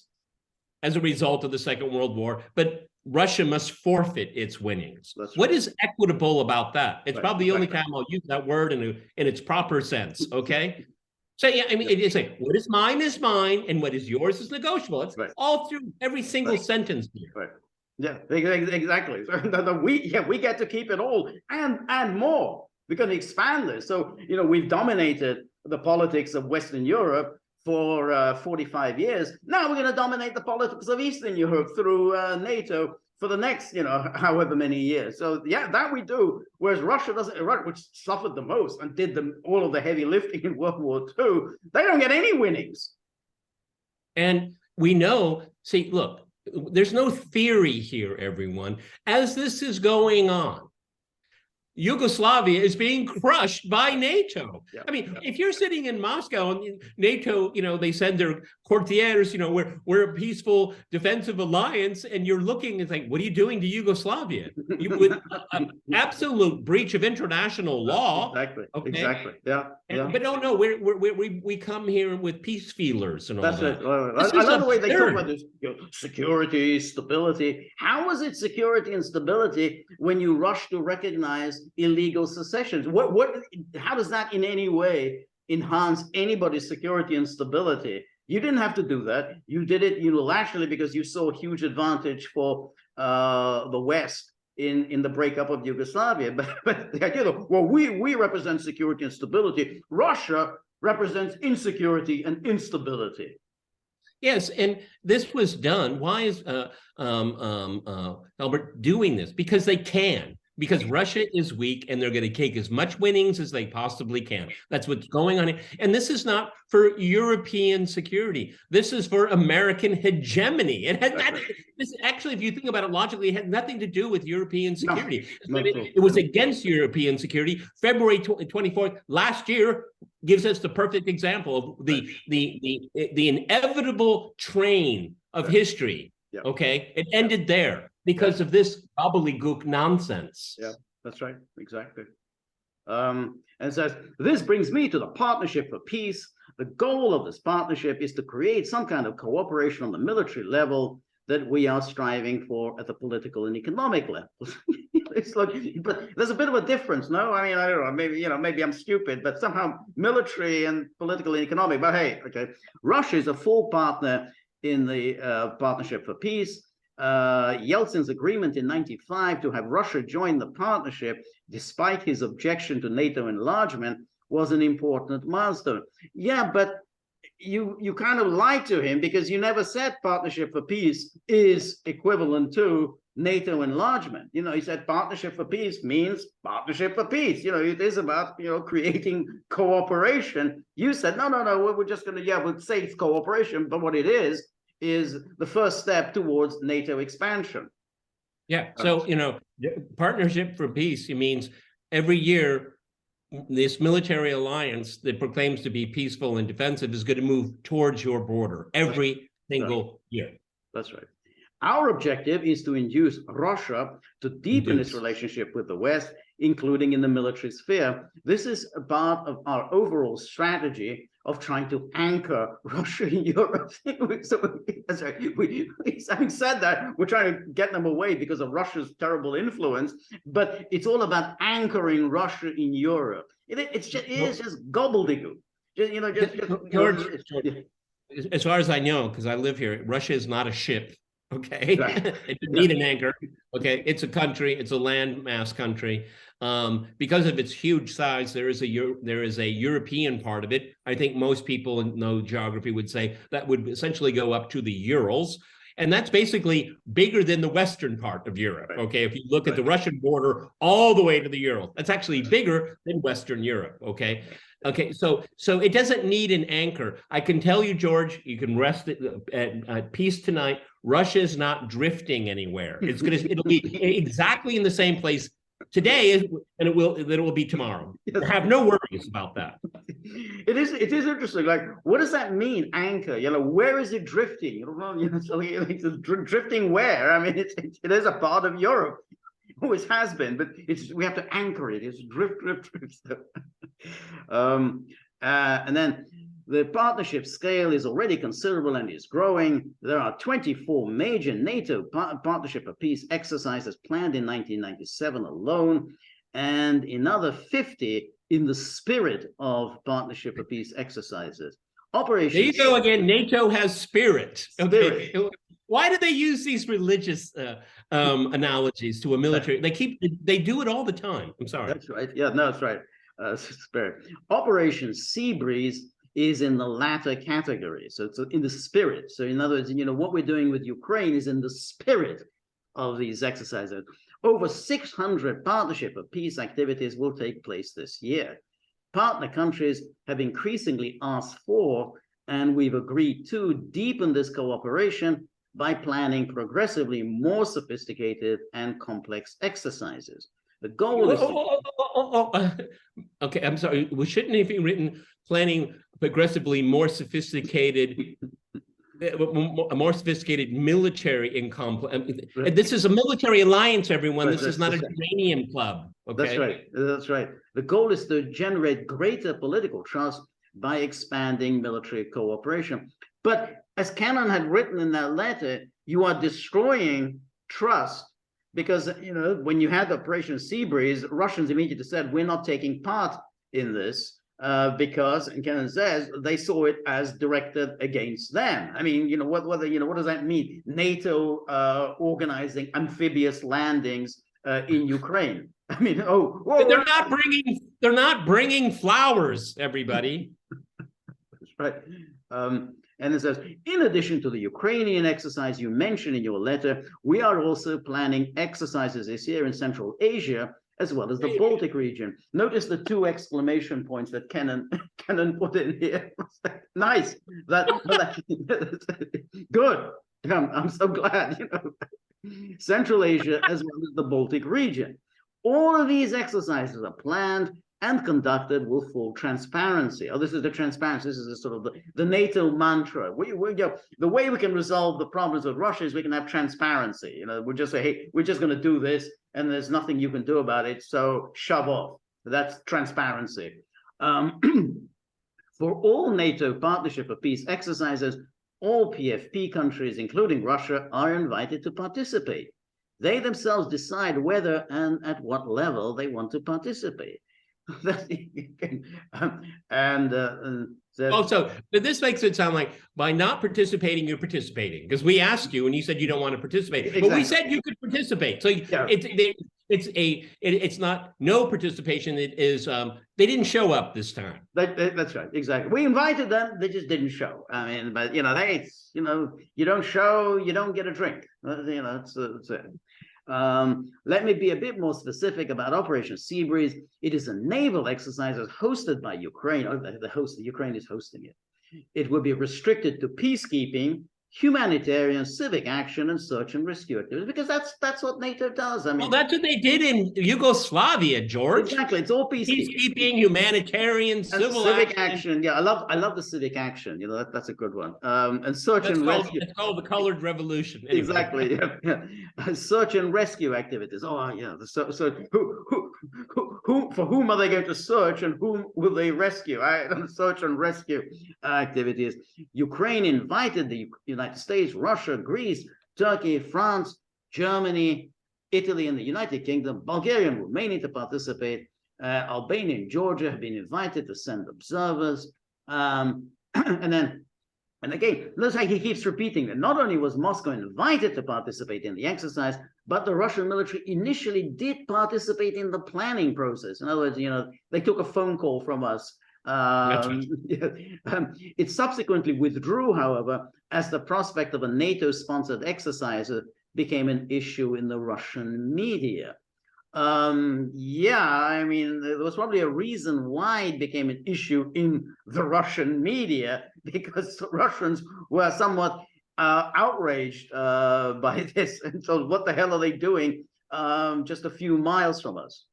as a result of the Second World War, but Russia must forfeit its winnings. Right. What is equitable about that? It's probably the only time I'll use that word in its proper sense, okay? So, yeah, I mean, it's like, what is mine, and what is yours is negotiable. It's all through every single sentence here. Right. Yeah, exactly. So we get to keep it all and more. We're going to expand this. So, we've dominated the politics of Western Europe for 45 years. Now we're going to dominate the politics of Eastern Europe through NATO for the next, however many years. So yeah, that we do. Whereas Russia doesn't, which suffered the most and did all of the heavy lifting in World War II, they don't get any winnings. And we know, see, look, there's no theory here, everyone. As this is going on, Yugoslavia is being crushed by NATO. Yeah, I mean, yeah. if you're sitting in Moscow and NATO, they send their courtiers, we're a peaceful defensive alliance, and you're looking, it's like, what are you doing to Yugoslavia? With absolute breach of international law. Exactly. Okay? Exactly. Yeah. Yeah. But no, we come here with peace feelers and all That's that. it. I love the way they talk about this, security, stability. How is it security and stability when you rush to recognize illegal secessions? How does that in any way enhance anybody's security and stability? You didn't have to do that. You did it unilaterally because you saw a huge advantage for the West in the breakup of Yugoslavia. But the idea of, well, we represent security and stability. Russia represents insecurity and instability. Yes, and this was done. Why is Talbott doing this? Because they can. Because Russia is weak and they're going to take as much winnings as they possibly can. That's what's going on. And this is not for European security. This is for American hegemony. This actually, if you think about it logically, it had nothing to do with European security. No, it was against European security. February 24th last year gives us the perfect example of the inevitable train of history. Yeah. Okay, it ended there because of this gobbledygook nonsense. Yeah, that's right, exactly. And it says, this brings me to the Partnership for Peace. The goal of this partnership is to create some kind of cooperation on the military level that we are striving for at the political and economic level. It's like, but there's a bit of a difference, no? I mean, I don't know, maybe I'm stupid, but somehow military and political and economic, but hey, okay. Russia is a full partner in the Partnership for Peace. Yeltsin's agreement in '95 to have Russia join the partnership, despite his objection to NATO enlargement, was an important milestone. Yeah, but you kind of lied to him because you never said Partnership for Peace is equivalent to NATO enlargement. He said Partnership for Peace means Partnership for Peace. It is about, creating cooperation. You said, no, we're just going to, we'll say it's cooperation, but what it is the first step towards NATO expansion. Yeah. So, Partnership for Peace, it means every year, this military alliance that proclaims to be peaceful and defensive is going to move towards your border every single year. That's right. Our objective is to induce Russia to deepen its relationship with the West, including in the military sphere. This is a part of our overall strategy of trying to anchor Russia in Europe. So, having said that, we're trying to get them away because of Russia's terrible influence, but it's all about anchoring Russia in Europe. It's just gobbledygook. George, as far as I know, because I live here, Russia is not a ship. Okay, right. It doesn't need an anchor. Okay, it's a country. It's a landmass country. Because of its huge size, there is a European part of it. I think most people who know geography would say that would essentially go up to the Urals, and that's basically bigger than the western part of Europe. Right. Okay, if you look at the Russian border all the way to the Urals, that's actually bigger than Western Europe. Okay. Okay, so it doesn't need an anchor. I can tell you, George, you can rest at peace tonight. Russia is not drifting anywhere. It'll be exactly in the same place today, and it will be tomorrow. Yes. Have no worries about that. It is interesting. Like, what does that mean, anchor? Where is it drifting? So it's drifting where? I mean, it is a part of Europe. Always has been, but we have to anchor it. It's drift. And then the partnership scale is already considerable and is growing. There are 24 major NATO Partnership for Peace exercises planned in 1997 alone, and another 50 in the spirit of Partnership for Peace exercises. Operations. There you go again. NATO has spirit. Okay. Why do they use these religious analogies to a military? They do it all the time. I'm sorry. That's right. Yeah, no, that's right. Spirit. Operation Sea Breeze is in the latter category. So it's in the spirit. So in other words, what we're doing with Ukraine is in the spirit of these exercises. Over 600 Partnership of Peace activities will take place this year. Partner countries have increasingly asked for, and we've agreed to, deepen this cooperation by planning progressively more sophisticated and complex exercises. The goal is okay, I'm sorry. We shouldn't have been written planning progressively more sophisticated military in complex. This is a military alliance, everyone. This is not a uranium club. Okay? That's right. That's right. The goal is to generate greater political trust by expanding military cooperation. But as Kennan had written in that letter, you are destroying trust because, you know, when you had Operation Seabreeze, Russians immediately said, we're not taking part in this. Because, and Kennan says, they saw it as directed against them. I mean, you know, what does that mean? NATO organizing amphibious landings in Ukraine. I mean, but they're not bringing flowers, everybody. That's right. And it says, in addition to the Ukrainian exercise you mentioned in your letter, we are also planning exercises this year in Central Asia, as well as the Baltic region. Notice the 2 exclamation points that Kennan put in here. Nice. Good. I'm so glad, you know. Central Asia as well as the Baltic region. All of these exercises are planned and conducted with full transparency. Oh, this is the transparency. This is the sort of the NATO mantra. We you know, the way we can resolve the problems with Russia is we can have transparency. You know, we just say, hey, we're just going to do this, and there's nothing you can do about it. So shove off. That's transparency. For all NATO Partnership for Peace exercises, all PFP countries, including Russia, are invited to participate. They themselves decide whether and at what level they want to participate. So this makes it sound like by not participating, you're participating, because we asked you and you said you don't want to participate. Exactly. But we said you could participate. So yeah. It's not no participation. It is they didn't show up this time. That's right. Exactly. We invited them. They just didn't show. I mean, but you know, you don't show, you don't get a drink. You know, that's it. Let me be a bit more specific about Operation Seabreeze. It is a naval exercise hosted by Ukraine. Ukraine is hosting it. It will be restricted to peacekeeping, humanitarian, civic action, and search and rescue activities, because that's what NATO does. I mean, well, that's what they did in Yugoslavia, George. Exactly, it's all peacekeeping, humanitarian, civic action. Yeah, I love the civic action. You know, that's a good one. And search and rescue. It's called the Colored Revolution. Anyway. Exactly. Yeah. Search and rescue activities. Oh, yeah. So for whom are they going to search and whom will they rescue? Right? Search and rescue activities. Ukraine invited the United States, Russia, Greece, Turkey, France, Germany, Italy, and the United Kingdom, Bulgaria and Romania to participate. Albania and Georgia have been invited to send observers. And again, notice how he keeps repeating that not only was Moscow invited to participate in the exercise, but the Russian military initially did participate in the planning process. In other words, you know, they took a phone call from us. It subsequently withdrew, however, as the prospect of a NATO-sponsored exercise became an issue in the Russian media. Yeah, I mean, there was probably a reason why it became an issue in the Russian media, because the Russians were somewhat outraged by this. And so what the hell are they doing just a few miles from us?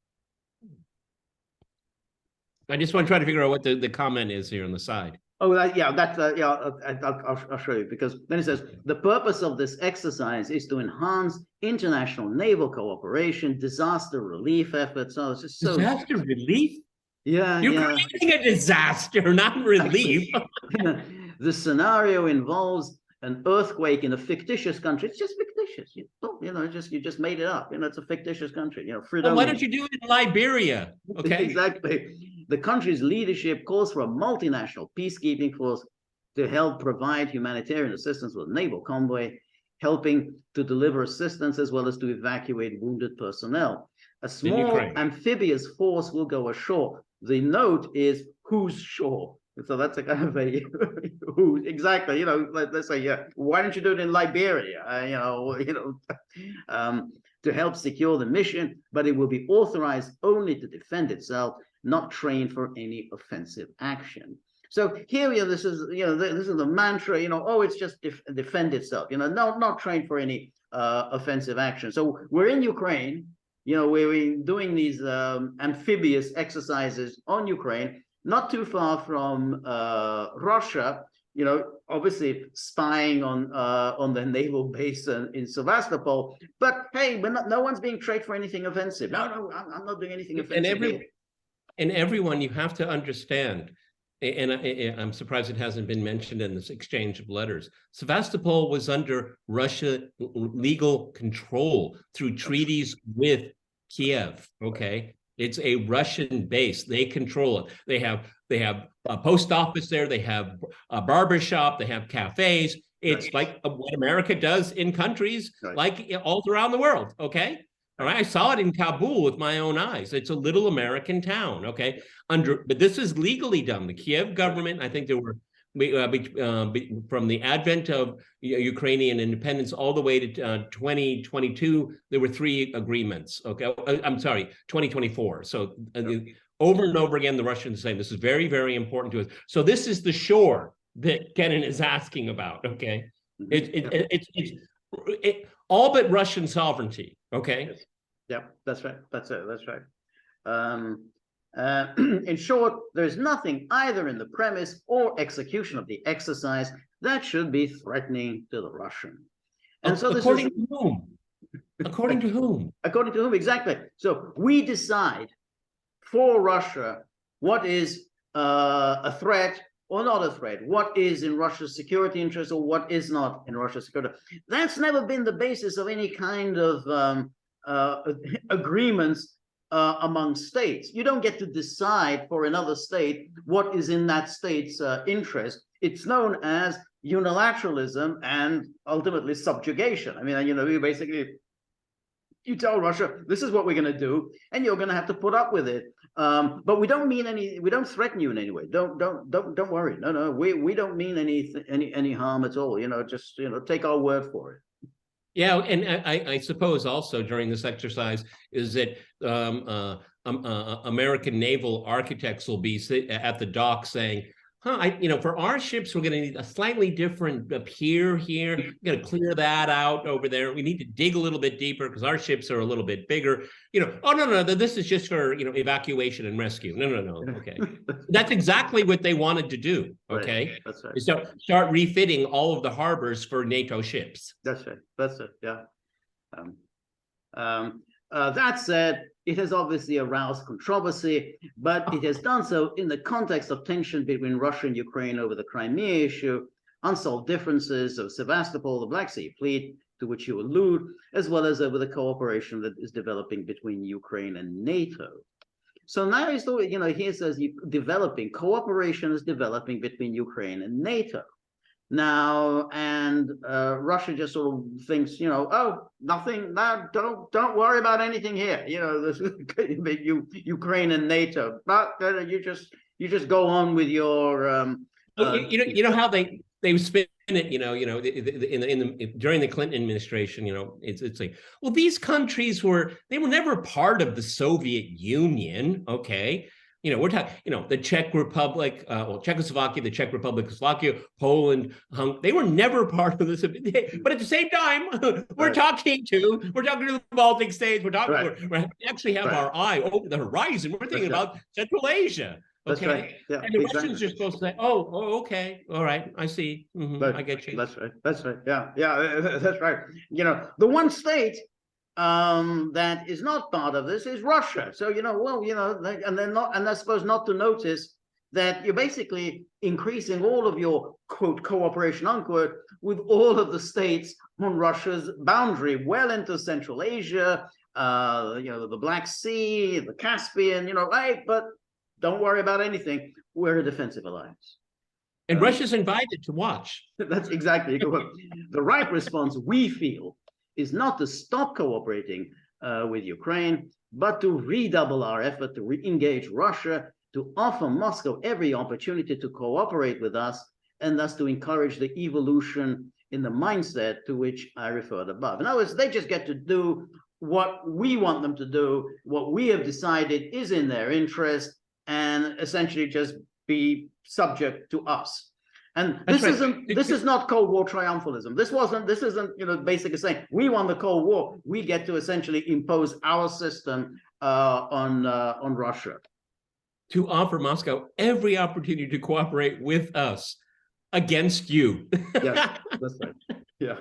I just want to try to figure out what the comment is here on the side. Oh, yeah, I'll show you, because then it says, the purpose of this exercise is to enhance international naval cooperation, disaster relief efforts. Oh, it's just so... Disaster relief? Yeah, You're creating a disaster, not relief. The scenario involves an earthquake in a fictitious country. It's just fictitious. You just made it up. You know, it's a fictitious country. You know, well, why don't you do it in Liberia? Okay, exactly. The country's leadership calls for a multinational peacekeeping force to help provide humanitarian assistance with a naval convoy, helping to deliver assistance as well as to evacuate wounded personnel. A small amphibious force will go ashore. The note is whose shore. So that's a kind of a who exactly, you know, let's say, yeah, why don't you do it in Liberia? To help secure the mission, but it will be authorized only to defend itself, not trained for any offensive action. So here, this is the mantra, it's just defend itself, not trained for any offensive action. So we're in Ukraine, we're doing these amphibious exercises on Ukraine, not too far from Russia, obviously spying on the naval base in Sevastopol. But hey, no one's being tracked for anything offensive. No, I'm not doing anything offensive. And everyone, you have to understand, and I'm surprised it hasn't been mentioned in this exchange of letters. Sevastopol was under Russia legal control through treaties with Kiev. Okay, it's a Russian base. They control it. They have a post office there. They have a barber shop. They have cafes. It's like what America does in countries like all around the world. Okay. All right, I saw it in Kabul with my own eyes. It's a little American town, okay? But this is legally done. The Kiev government, I think there were, from the advent of Ukrainian independence all the way to 2022, there were 3 agreements, okay? I'm sorry, 2024. So over and over again, the Russians are saying this is very, very important to us. So this is the shore that Kennan is asking about, okay? It's all but Russian sovereignty, okay? Yes. Yeah, that's right. That's right. In short, there's nothing either in the premise or execution of the exercise that should be threatening to the Russian. And so this according to whom? According to whom? According to whom, exactly. So we decide for Russia what is a threat or not a threat, what is in Russia's security interest or what is not in Russia's security. That's never been the basis of any kind of agreements among states. You don't get to decide for another state what is in that state's interest. It's known as unilateralism and ultimately subjugation. I mean, you tell Russia, this is what we're going to do, and you're going to have to put up with it. But we don't threaten you in any way. Don't worry. No, we don't mean any harm at all. Just take our word for it. Yeah, and I suppose also during this exercise is that American naval architects will be at the dock saying, for our ships, we're going to need a slightly different pier here. We're going to clear that out over there. We need to dig a little bit deeper because our ships are a little bit bigger. Oh, no, this is just for, evacuation and rescue. No. Okay. That's exactly what they wanted to do. Okay. Right. That's right. So start refitting all of the harbors for NATO ships. That's right. That's it. Yeah. That said, it has obviously aroused controversy, but it has done so in the context of tension between Russia and Ukraine over the Crimea issue, unsolved differences of Sevastopol, the Black Sea Fleet, to which you allude, as well as over the cooperation that is developing between Ukraine and NATO. So now he says cooperation is developing between Ukraine and NATO. Now, and Russia just sort of thinks, oh, nothing, don't worry about anything here. This Ukraine and NATO, but you just go on with your. How they spin it, during the Clinton administration, it's like, well, these countries were never part of the Soviet Union, okay. We're talking, the Czech Republic, Czechoslovakia, the Czech Republic, Slovakia, Poland, they were never part of this. But at the same time, we're talking to the Baltic states. We actually have our eye over the horizon. We're thinking about Central Asia. Okay. That's right. Yeah, and the Russians are supposed to say, oh, okay. All right. I see. I get you. That's right. That's right. Yeah. That's right. The one state that is not part of this is Russia. So, and they're supposed not to notice that you're basically increasing all of your, quote, cooperation, unquote, with all of the states on Russia's boundary, well into Central Asia, the Black Sea, the Caspian, but don't worry about anything. We're a defensive alliance. And Russia's invited to watch. That's exactly the right response, we feel, is not to stop cooperating with Ukraine, but to redouble our effort to re-engage Russia, to offer Moscow every opportunity to cooperate with us, and thus to encourage the evolution in the mindset to which I referred above. In other words, they just get to do what we want them to do, what we have decided is in their interest, and essentially just be subject to us. And That's this right. is not Cold War triumphalism. This isn't basically saying we won the Cold War. We get to essentially impose our system on Russia. To offer Moscow every opportunity to cooperate with us against you. Yes, that's right. Yeah.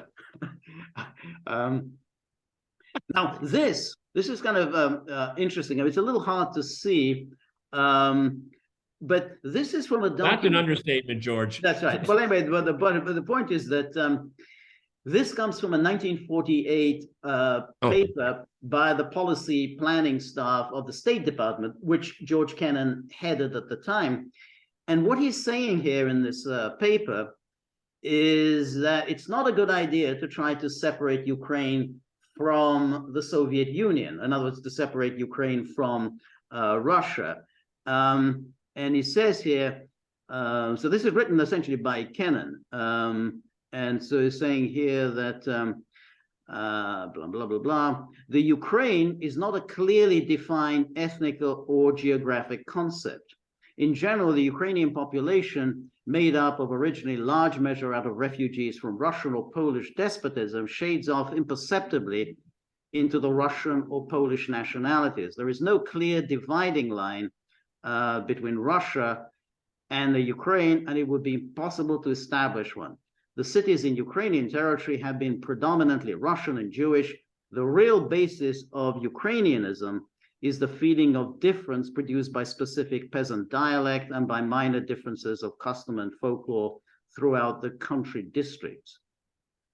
Now this is kind of interesting. I mean, it's a little hard to see, but this is from a document. That's an understatement, George. That's right. Well, anyway, but the point is that this comes from a 1948 paper by the policy planning staff of the State Department, which George Kennan headed at the time. And what he's saying here in this paper is that it's not a good idea to try to separate Ukraine from the Soviet Union. In other words, to separate Ukraine from Russia. And he says here, so this is written essentially by Kennan. And so he's saying here that blah, blah, blah, blah. The Ukraine is not a clearly defined ethnic or geographic concept. In general, the Ukrainian population, made up of originally large measure out of refugees from Russian or Polish despotism, shades off imperceptibly into the Russian or Polish nationalities. There is no clear dividing line between Russia and the Ukraine, and it would be impossible to establish one. The cities in Ukrainian territory have been predominantly Russian and Jewish. The real basis of Ukrainianism is the feeling of difference produced by specific peasant dialect and by minor differences of custom and folklore throughout the country districts.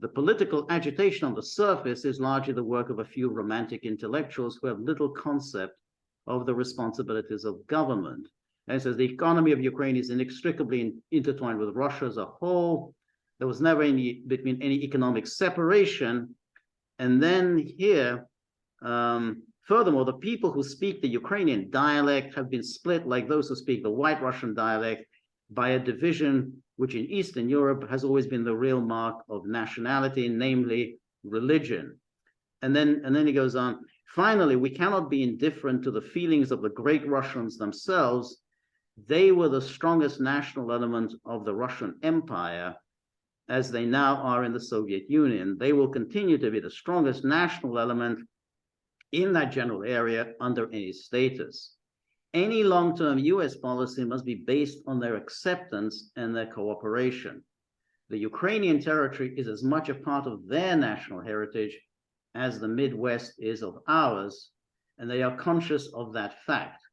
The political agitation on the surface is largely the work of a few romantic intellectuals who have little concept of the responsibilities of government. And it says the economy of Ukraine is inextricably intertwined with Russia as a whole. There was never any economic separation. And then here, furthermore, the people who speak the Ukrainian dialect have been split, like those who speak the White Russian dialect, by a division which in Eastern Europe has always been the real mark of nationality, namely religion. And then he goes on, finally, we cannot be indifferent to the feelings of the great Russians themselves. They were the strongest national element of the Russian Empire, as they now are in the Soviet Union. They will continue to be the strongest national element in that general area under any status. Any long-term US policy must be based on their acceptance and their cooperation. The Ukrainian territory is as much a part of their national heritage as the Midwest is of ours, and they are conscious of that fact.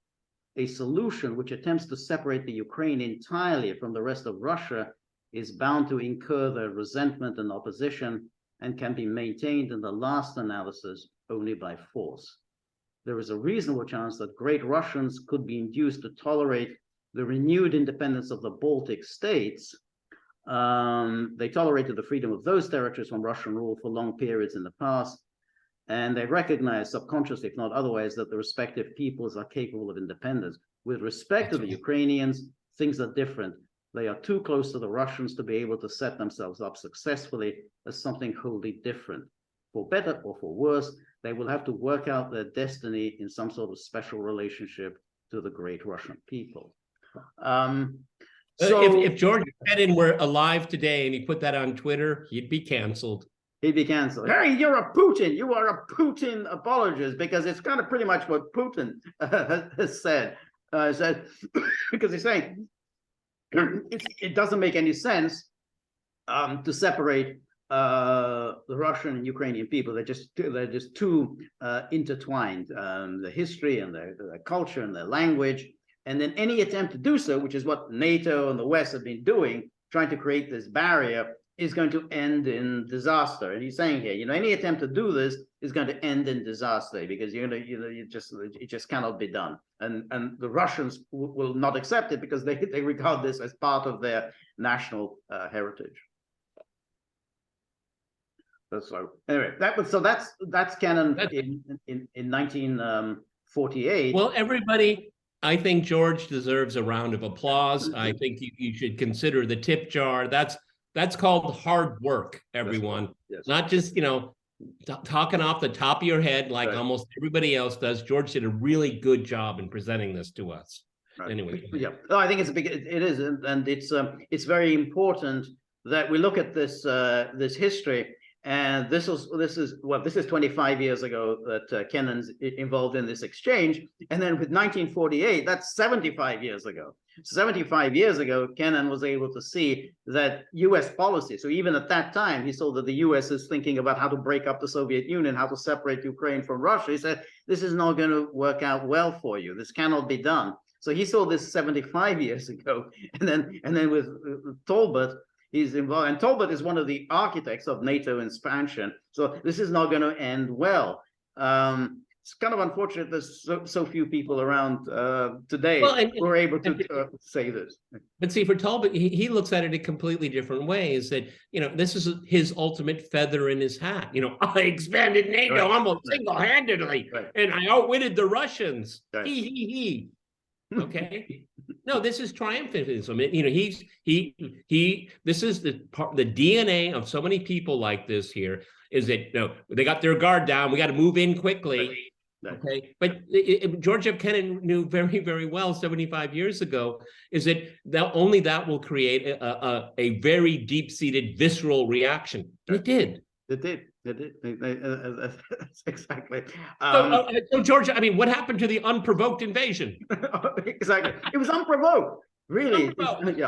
A solution which attempts to separate the Ukraine entirely from the rest of Russia is bound to incur their resentment and opposition, and can be maintained in the last analysis only by force. There is a reasonable chance that great Russians could be induced to tolerate the renewed independence of the Baltic states. They tolerated the freedom of those territories from Russian rule for long periods in the past, and they recognize subconsciously, if not otherwise, that the respective peoples are capable of independence. With respect to the Ukrainians, things are different. They are too close to the Russians to be able to set themselves up successfully as something wholly different. For better or for worse, they will have to work out their destiny in some sort of special relationship to the great Russian people. So if George Kennan were alive today and he put that on Twitter, he'd be canceled. He'd be canceled. Hey, you're a Putin. You are a Putin apologist, because it's kind of pretty much what Putin has said. Because he's saying it doesn't make any sense to separate the Russian and Ukrainian people. They're just too intertwined. The history and their culture and their language, and then any attempt to do so, which is what NATO and the West have been doing, trying to create this barrier, is going to end in disaster. And he's saying here, any attempt to do this is going to end in disaster, because it just cannot be done. And the Russians will not accept it, because they regard this as part of their national heritage. So anyway, that's Kennan in 1948. Well, everybody, I think George deserves a round of applause. I think you should consider the tip jar. That's called hard work, everyone. Yes. Not just, talking off the top of your head like right. Almost everybody else does. George did a really good job in presenting this to us. Anyway. Yeah, no, I think it's a big. It is, and it's very important that we look at this history. And this is 25 years ago that Kennan's involved in this exchange, and then with 1948, that's 75 years ago. 75 years ago, Kennan was able to see that U.S. policy. So even at that time, he saw that the U.S. is thinking about how to break up the Soviet Union, how to separate Ukraine from Russia. He said, "This is not going to work out well for you. This cannot be done." So he saw this 75 years ago, and then with Talbott. He's involved, and Talbott is one of the architects of NATO expansion. So this is not going to end well. It's kind of unfortunate there's so few people around today who are able to say this. But see, for Talbott, he looks at it a completely different way. Is that, this is his ultimate feather in his hat. I expanded NATO almost single-handedly, and I outwitted the Russians. Right. He. Okay. No, this is triumphalism. This is the DNA of so many people like this here, is that they got their guard down. We got to move in quickly. Right. Okay. But George F. Kennan knew very, very well 75 years ago is that only that will create a very deep-seated visceral reaction. And it did. It did. Exactly. So George, what happened to the unprovoked invasion? Exactly. It was unprovoked. Really,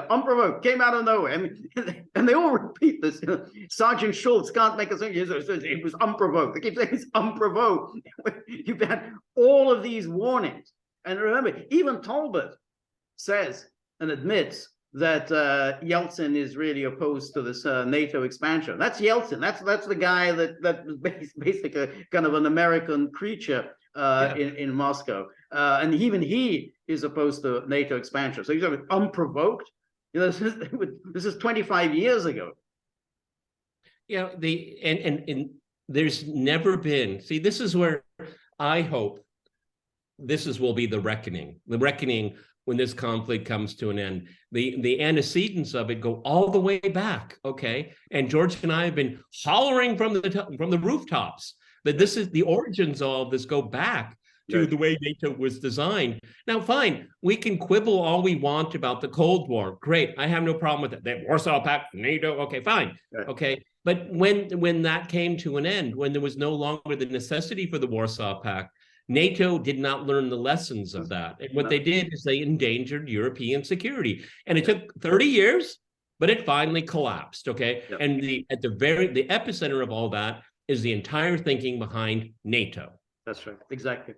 unprovoked. Came out of nowhere. And they all repeat this. Sergeant Schultz can't make a thing. It was unprovoked. They keep saying it's unprovoked. You've had all of these warnings. And remember, even Talbott says and admits that Yeltsin is really opposed to this NATO expansion. That's Yeltsin. That's the guy that was basically kind of an American creature in Moscow. And even he is opposed to NATO expansion. So he's unprovoked. This is 25 years ago. And there's never been. See, this is where I hope will be the reckoning. The reckoning when this conflict comes to an end. The antecedents of it go all the way back, okay? And George and I have been hollering from the rooftops that this is the origins of all this go back to the way NATO was designed. Now, fine, we can quibble all we want about the Cold War. Great, I have no problem with it. The Warsaw Pact, NATO, okay, fine, okay. But when that came to an end, when there was no longer the necessity for the Warsaw Pact, NATO did not learn the lessons of that. And what they did is they endangered European security. And it took 30 years, but it finally collapsed, okay? Yep. And the epicenter of all that is the entire thinking behind NATO. That's right, exactly.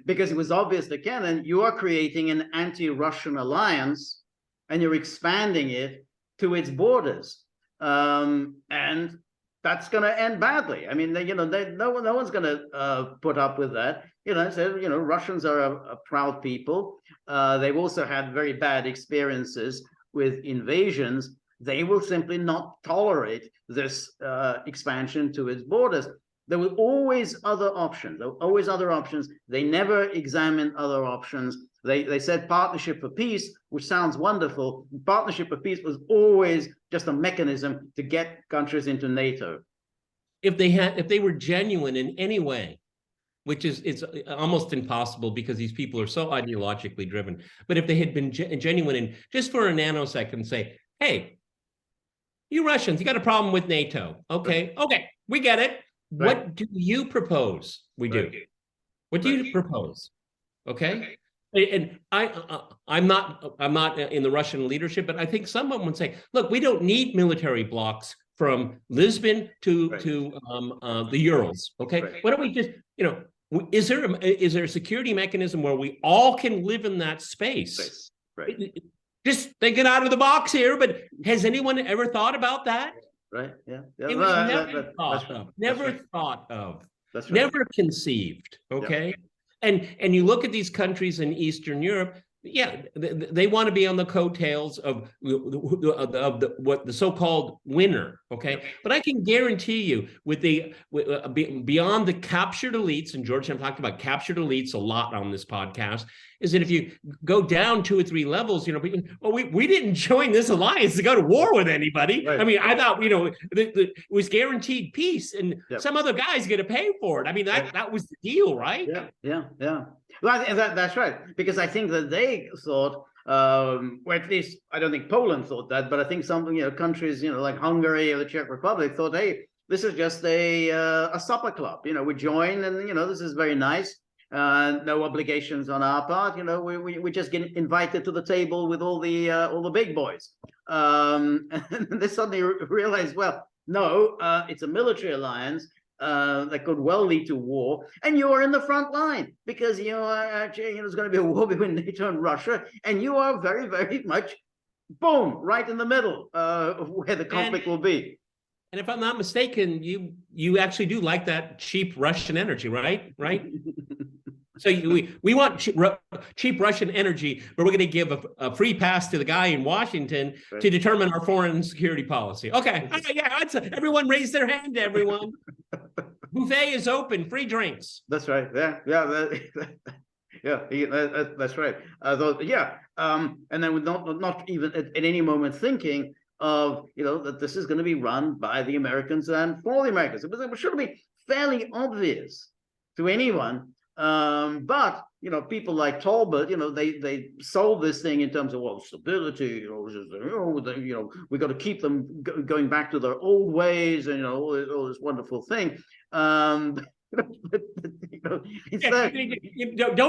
Because it was obvious to Kennan, you are creating an anti-Russian alliance and you're expanding it to its borders. And that's going to end badly. I mean, no one's going to put up with that. Russians are a proud people. They've also had very bad experiences with invasions. They will simply not tolerate this expansion to its borders. There were always other options. They never examined other options. They said partnership for peace, which sounds wonderful. Partnership for peace was always just a mechanism to get countries into NATO. If they were genuine in any way, which it's almost impossible because these people are so ideologically driven. But if they had been genuine and just for a nanosecond say, hey, you Russians, you got a problem with NATO. Okay, we get it. Right. What do you propose we do? What do you propose? Okay. And I'm not in the Russian leadership, but I think someone would say, look, we don't need military blocks from Lisbon to the Urals. Okay. Right. Why don't we just, is there a security mechanism where we all can live in that space? Right. Just thinking out of the box here, but has anyone ever thought about that? Right. Yeah. It was never thought of. Never thought of. That's right. Never conceived. Okay. Yeah. And you look at these countries in Eastern Europe, they want to be on the coattails of what the so-called winner. Okay. But I can guarantee you beyond the captured elites, and George and I talked about captured elites a lot on this podcast, is that if you go down 2 or 3 levels, we didn't join this alliance to go to war with anybody. Right. I mean, I thought, it was guaranteed peace and some other guy's going to pay for it. I mean, that was the deal, right? Yeah. Well, that's right, because I think that they thought, or at least I don't think Poland thought that, but I think some countries like Hungary or the Czech Republic thought, hey, this is just a supper club. We join, and this is very nice. No obligations on our part. We just get invited to the table with all the big boys. And they suddenly realized, well, no, it's a military alliance that could well lead to war, and you are in the front line because actually there's going to be a war between NATO and Russia, and you are very, very much, boom, right in the middle of where the conflict will be. And if I'm not mistaken, you actually do like that cheap Russian energy, right? Right. So we want cheap Russian energy, but we're going to give a free pass to the guy in Washington to determine our foreign security policy. Okay, yeah, everyone raise their hand. Everyone, buffet is open, free drinks. That's right. That's right. And then with not even at any moment thinking of that this is going to be run by the Americans and for the Americans. It should be fairly obvious to anyone. But people like Talbott, they sold this thing in terms of stability. We got to keep them going back to their old ways, and all this wonderful thing. Don't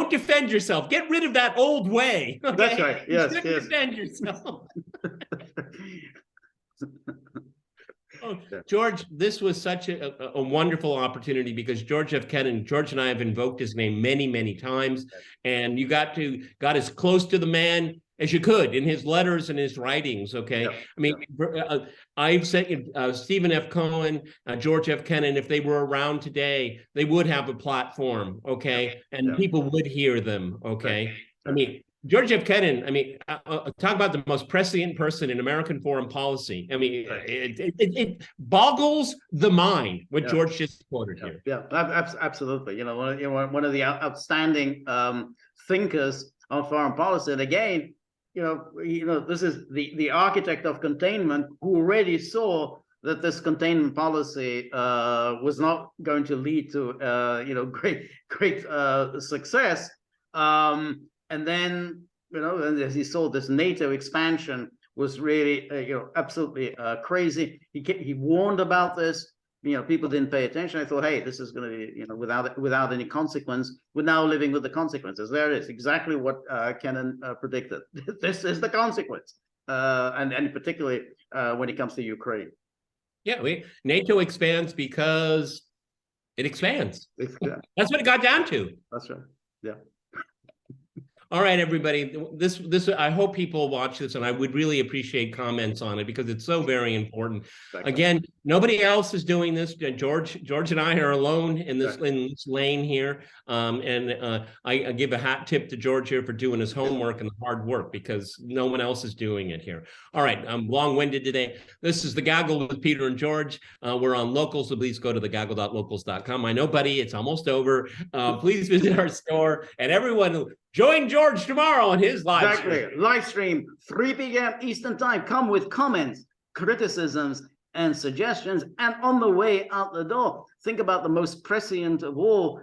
defend yourself. Get rid of that old way. Okay? That's right. Yes. Defend yourself. George, this was such a wonderful opportunity because George F. Kennan, George and I have invoked his name many, many times, and you got as close to the man as you could in his letters and his writings. Okay, yeah. I mean, I've said Stephen F. Cohen, George F. Kennan, if they were around today, they would have a platform. Okay, and people would hear them. Okay, I mean. George F. Kennan, talk about the most prescient person in American foreign policy. It boggles the mind what George just quoted here. Yeah, absolutely. One of the outstanding thinkers on foreign policy. And again, this is the architect of containment who already saw that this containment policy was not going to lead to great success. And then, and as he saw, this NATO expansion was really, absolutely crazy. He warned about this. People didn't pay attention. I thought, hey, this is going to be, without any consequence. We're now living with the consequences. There it is, exactly what Kennan predicted. This is the consequence, and particularly when it comes to Ukraine. Yeah, NATO expands because it expands. That's what it got down to. That's right. Yeah. All right, everybody. This I hope people watch this, and I would really appreciate comments on it because it's so very important. Exactly. Again, nobody else is doing this. George and I are alone in this lane here. I give a hat tip to George here for doing his homework and the hard work because no one else is doing it here. All right, I'm long-winded today. This is The Gaggle with Peter and George. We're on Locals, so please go to thegaggle.locals.com. I know, buddy, it's almost over. Please visit our store, and everyone join George tomorrow on his live stream. Live stream, 3 p.m. Eastern Time. Come with comments, criticisms, and suggestions. And on the way out the door, think about the most prescient of all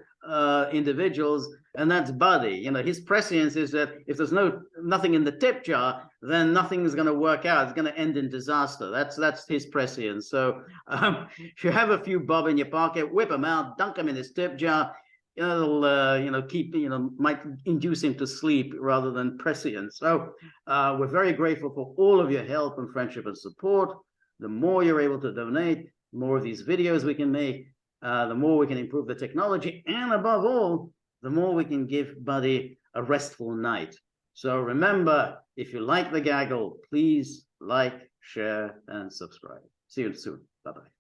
individuals, and that's Buddy. His prescience is that if there's nothing in the tip jar, then nothing is going to work out. It's going to end in disaster. That's his prescience. So if you have a few bob in your pocket, whip them out, dunk them in this tip jar. It'll keep might induce him to sleep rather than prescience. So we're very grateful for all of your help and friendship and support. The more you're able to donate, the more of these videos we can make, the more we can improve the technology, and above all, the more we can give Buddy a restful night. So remember, if you like The Gaggle, please like, share, and subscribe. See you soon. Bye-bye.